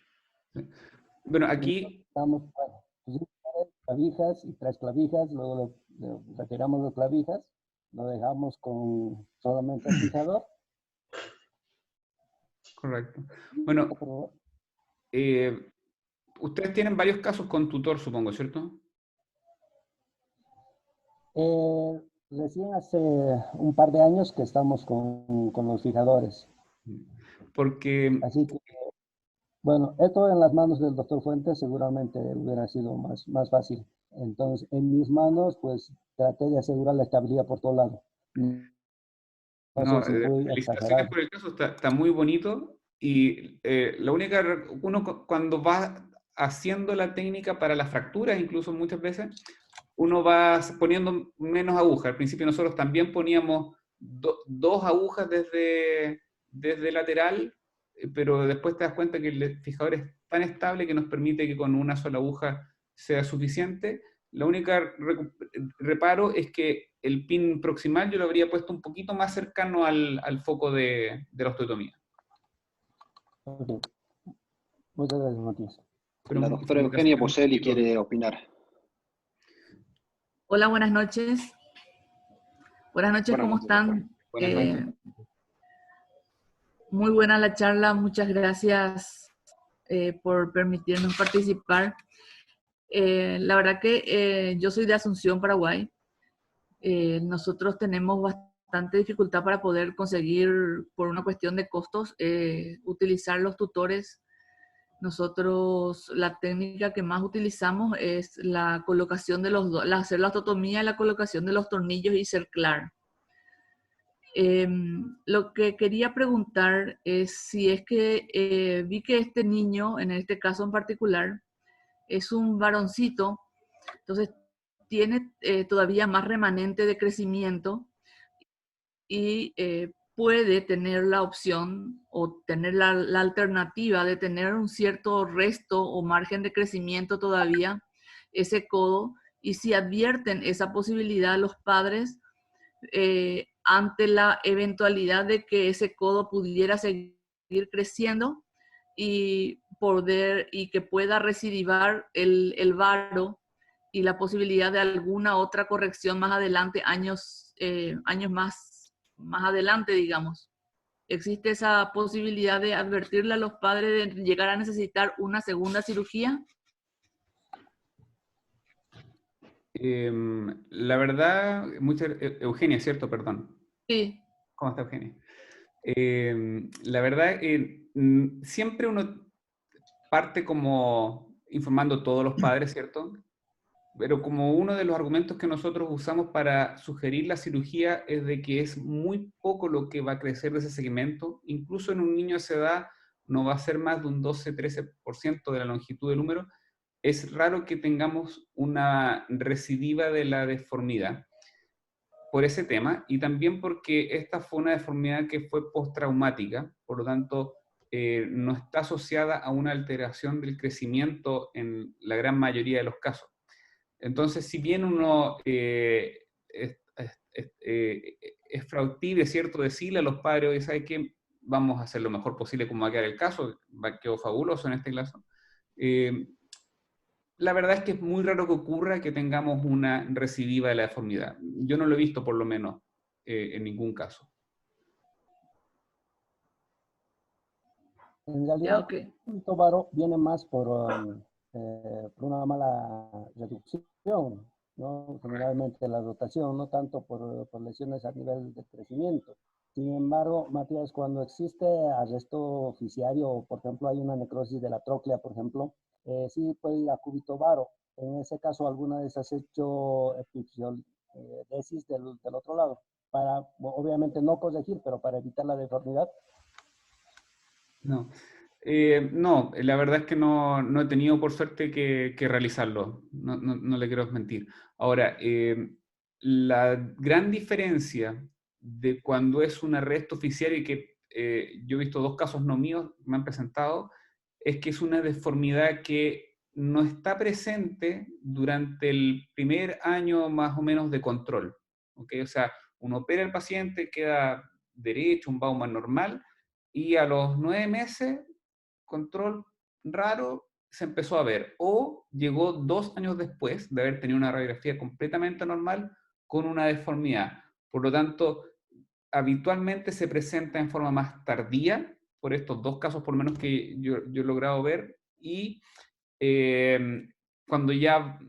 Bueno, aquí estamos, bueno, pusimos tres clavijas y tres clavijas, luego retiramos las clavijas, lo dejamos con solamente el fijador. correcto. Bueno, Por favor. ustedes tienen varios casos con tutor, supongo, ¿cierto? Recién hace un par de años que estamos con los fijadores. Porque, Así que, bueno, esto en las manos del doctor Fuentes seguramente hubiera sido más fácil. Entonces, en mis manos, pues traté de asegurar la estabilidad por todo lado. No sé no, si fui felicitaciones exagerado. por el caso, está muy bonito. Y la única, cuando va haciendo la técnica para las fracturas, incluso muchas veces, uno va poniendo menos agujas. Al principio nosotros también poníamos dos agujas desde lateral, pero después te das cuenta que el fijador es tan estable que nos permite que con una sola aguja sea suficiente. La única reparo es que el pin proximal yo lo habría puesto un poquito más cercano al foco de la osteotomía. Okay. Muchas gracias, Matías. Pero La doctora Eugenia felicitaciones, Boselli chicos. quiere opinar. Hola, buenas noches. Buenas noches, Buenas ¿cómo noches, doctora. están? Buenas noches. Muy buena la charla, muchas gracias por permitirnos participar. La verdad que yo soy de Asunción, Paraguay. Nosotros tenemos bastante dificultad para poder conseguir, por una cuestión de costos, utilizar los tutores. Nosotros, la técnica que más utilizamos es la colocación de hacer la osteotomía y la colocación de los tornillos y cerclar. Lo que quería preguntar es si es que vi que este niño, en este caso en particular, es un varoncito, entonces tiene todavía más remanente de crecimiento y puede tener la opción o tener la alternativa de tener un cierto resto o margen de crecimiento todavía, ese codo, y si advierten esa posibilidad los padres, ante la eventualidad de que ese codo pudiera seguir creciendo y que pueda recidivar el varo y la posibilidad de alguna otra corrección más adelante, años más adelante, digamos. ¿Existe esa posibilidad de advertirle a los padres de llegar a necesitar una segunda cirugía? La verdad, Eugenia, ¿cierto? Perdón. Sí. ¿Cómo está Eugenia? La verdad, siempre uno parte como informando a todos los padres, ¿cierto? Pero como uno de los argumentos que nosotros usamos para sugerir la cirugía es de que es muy poco lo que va a crecer de ese segmento, incluso en un niño de esa edad no va a ser más de un 12-13% de la longitud del húmero, es raro que tengamos una recidiva de la deformidad por ese tema y también porque esta fue una deformidad que fue postraumática, por lo tanto no está asociada a una alteración del crecimiento en la gran mayoría de los casos. Entonces, si bien uno es factible, ¿cierto?, decirle a los padres, oye, ¿sabe qué? Vamos a hacer lo mejor posible como va a quedar el caso, quedó fabuloso en este caso. La verdad es que es muy raro que ocurra que tengamos una recidiva de la deformidad. Yo no lo he visto, por lo menos, en ningún caso. En Ya, realidad, ok. el varo viene más por una mala reducción, ¿no? Generalmente la dotación, no tanto por lesiones a nivel de crecimiento. Sin embargo, Matías, cuando existe arresto oficiario, o por ejemplo hay una necrosis de la tróclea, por ejemplo, sí puede ir a cúbito varo. En ese caso, alguna vez has hecho epifiodesis del otro lado, para, obviamente no corregir, pero para evitar la deformidad. No. No, la verdad es que no he tenido por suerte que realizarlo, no le quiero mentir. Ahora, la gran diferencia de cuando es un arresto oficial y que yo he visto dos casos no míos, me han presentado, es que es una deformidad que no está presente durante el primer año más o menos de control. ¿Ok? O sea, uno opera al paciente, queda derecho, un Bauman normal, y a los 9 meses control raro se empezó a ver, o llegó 2 años después de haber tenido una radiografía completamente normal con una deformidad. Por lo tanto, habitualmente se presenta en forma más tardía, por estos dos casos por lo menos que yo he logrado ver, y eh, cuando ya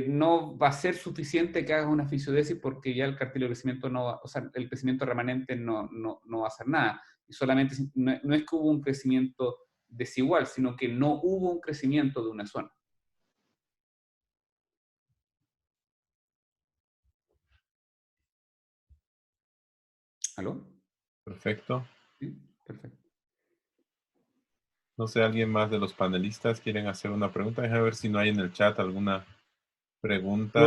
no va a ser suficiente que hagas una fisiodesis porque ya el cartílago de crecimiento no va, o sea, el crecimiento remanente no va a hacer nada. Y solamente, no es que hubo un crecimiento desigual, sino que no hubo un crecimiento de una zona. ¿Aló? Perfecto. Sí, perfecto. No sé, ¿alguien más de los panelistas quieren hacer una pregunta? Déjame ver si no hay en el chat alguna pregunta.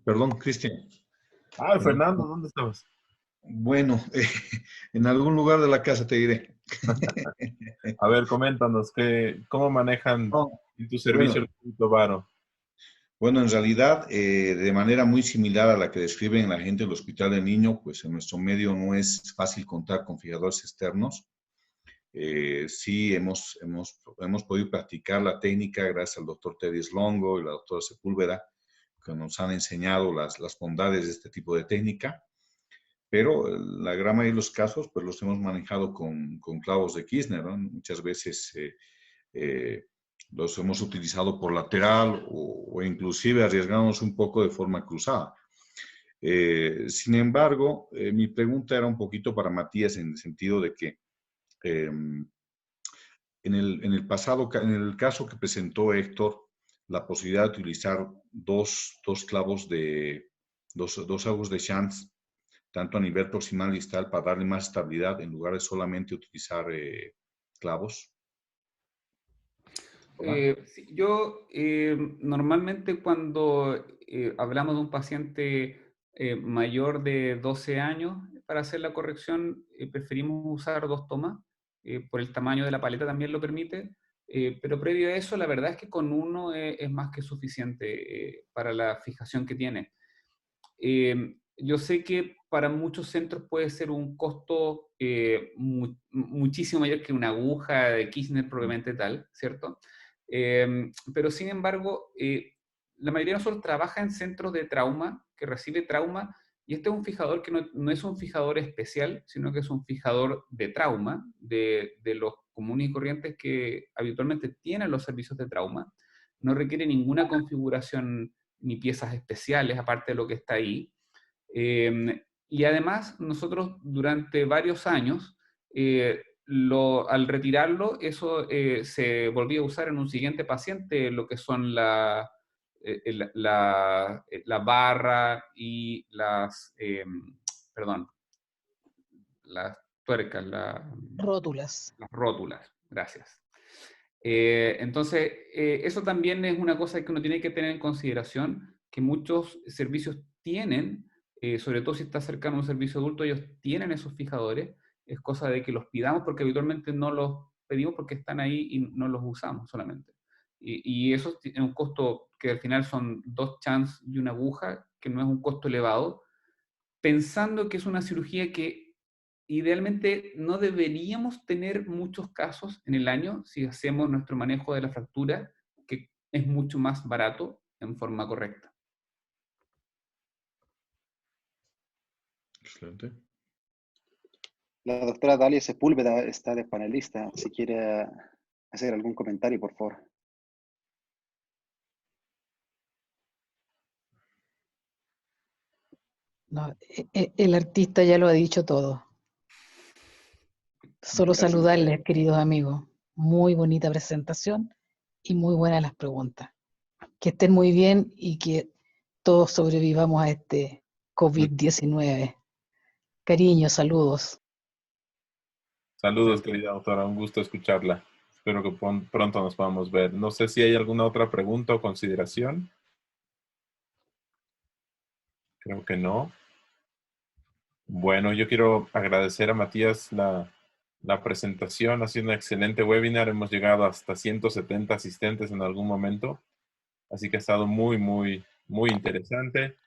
Perdón, Cristian. Ah, Perdón. Fernando, ¿dónde estabas? Bueno, en algún lugar de la casa te diré. A ver, coméntanos, ¿cómo manejan No, en tu servicio bueno, el punto varo? bueno, en realidad, de manera muy similar a la que describen la gente del Hospital del Niño, pues en nuestro medio no es fácil contar con fijadores externos. Sí, hemos podido practicar la técnica gracias al doctor Teddy Longo y la doctora Sepúlveda, que nos han enseñado las bondades de este tipo de técnica, pero la gran mayoría de los casos pues los hemos manejado con clavos de Kirchner, ¿no? Muchas veces eh, los hemos utilizado por lateral o inclusive arriesgándonos un poco de forma cruzada. Sin embargo, mi pregunta era un poquito para Matías en el sentido de que en el pasado, en el caso que presentó Héctor, la posibilidad de utilizar dos clavos dos avos de Chance, tanto a nivel proximal y distal, para darle más estabilidad en lugar de solamente utilizar clavos. Sí, yo normalmente cuando hablamos de un paciente mayor de 12 años, para hacer la corrección preferimos usar dos tomas, por el tamaño de la paleta también lo permite, pero previo a eso la verdad es que con uno es más que suficiente para la fijación que tiene. Yo sé que para muchos centros puede ser un costo muchísimo mayor que una aguja de Kirchner propiamente tal, ¿cierto? Pero sin embargo, la mayoría de nosotros trabaja en centros de trauma, que recibe trauma, y este es un fijador que no es un fijador especial, sino que es un fijador de trauma, de los comunes y corrientes que habitualmente tienen los servicios de trauma. No requiere ninguna configuración ni piezas especiales, aparte de lo que está ahí. Y además, nosotros durante varios años, al retirarlo, eso se volvía a usar en un siguiente paciente, lo que son la barra y perdón, las tuercas, Rótulas. las rótulas. Gracias. Entonces, eso también es una cosa que uno tiene que tener en consideración, que muchos servicios tienen, sobre todo si está cercano a un servicio adulto, ellos tienen esos fijadores, es cosa de que los pidamos porque habitualmente no los pedimos porque están ahí y no los usamos solamente. Y eso tiene un costo que al final son 2 chances y una aguja, que no es un costo elevado, pensando que es una cirugía que idealmente no deberíamos tener muchos casos en el año si hacemos nuestro manejo de la fractura, que es mucho más barato en forma correcta. Excelente. La doctora Dalia Sepúlveda está de panelista. Si quiere hacer algún comentario, por favor. No, el artista ya lo ha dicho todo. Solo Gracias. saludarles, queridos amigos. Muy bonita presentación y muy buenas las preguntas. Que estén muy bien y que todos sobrevivamos a este COVID-19. Cariño, saludos. Saludos, querida doctora. Un gusto escucharla. Espero que pronto nos podamos ver. No sé si hay alguna otra pregunta o consideración. Creo que no. Bueno, yo quiero agradecer a Matías la presentación. Ha sido un excelente webinar. Hemos llegado hasta 170 asistentes en algún momento. Así que ha estado muy, muy, muy interesante.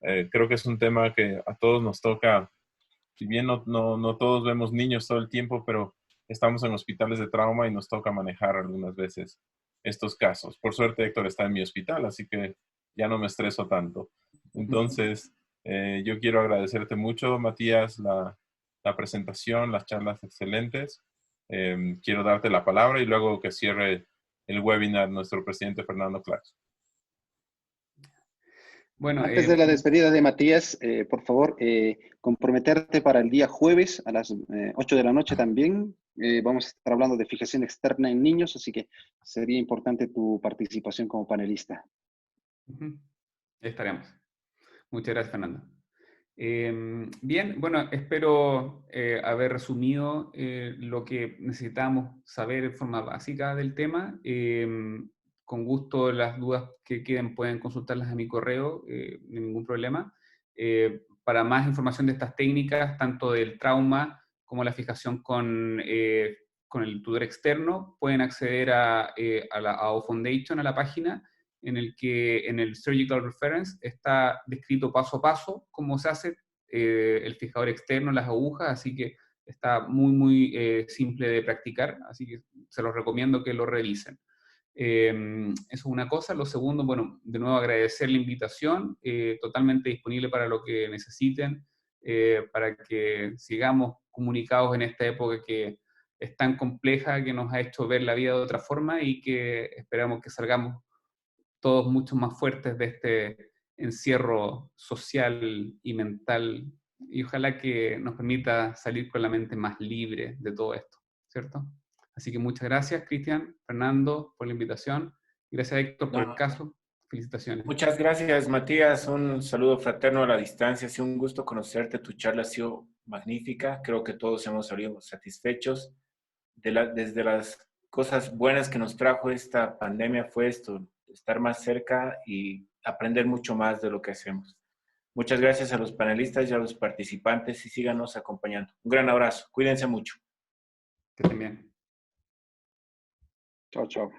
Creo que es un tema que a todos nos toca. Si bien no todos vemos niños todo el tiempo, pero estamos en hospitales de trauma y nos toca manejar algunas veces estos casos. Por suerte, Héctor está en mi hospital, así que ya no me estreso tanto. Entonces, yo quiero agradecerte mucho, Matías, la presentación, las charlas excelentes. Quiero darte la palabra y luego que cierre el webinar nuestro presidente Fernando Clax. Bueno, Antes de la despedida de Matías, por favor, comprometerte para el día jueves a las 8 de la noche también. Vamos a estar hablando de fijación externa en niños, así que sería importante tu participación como panelista. Estaremos. Muchas gracias, Fernando. Bien, bueno, espero haber resumido lo que necesitamos saber en forma básica del tema. Con gusto, las dudas que queden pueden consultarlas a mi correo, ningún problema. Para más información de estas técnicas, tanto del trauma como la fijación con el tutor externo, pueden acceder a la AO Foundation, a la página, en el que en el Surgical Reference está descrito paso a paso cómo se hace el fijador externo, las agujas, así que está muy, muy simple de practicar, así que se los recomiendo que lo revisen. Eso es una cosa. Lo segundo, bueno, de nuevo agradecer la invitación, totalmente disponible para lo que necesiten, para que sigamos comunicados en esta época que es tan compleja, que nos ha hecho ver la vida de otra forma y que esperamos que salgamos todos mucho más fuertes de este encierro social y mental, y ojalá que nos permita salir con la mente más libre de todo esto, ¿cierto? Así que muchas gracias, Cristian, Fernando, por la invitación. Gracias, Héctor, por el caso. Felicitaciones. Muchas gracias, Matías. Un saludo fraterno a la distancia. Ha sido un gusto conocerte. Tu charla ha sido magnífica. Creo que todos hemos salido satisfechos. Desde las cosas buenas que nos trajo esta pandemia fue esto, estar más cerca y aprender mucho más de lo que hacemos. Muchas gracias a los panelistas y a los participantes y síganos acompañando. Un gran abrazo. Cuídense mucho. Que estén bien. Chao, chao.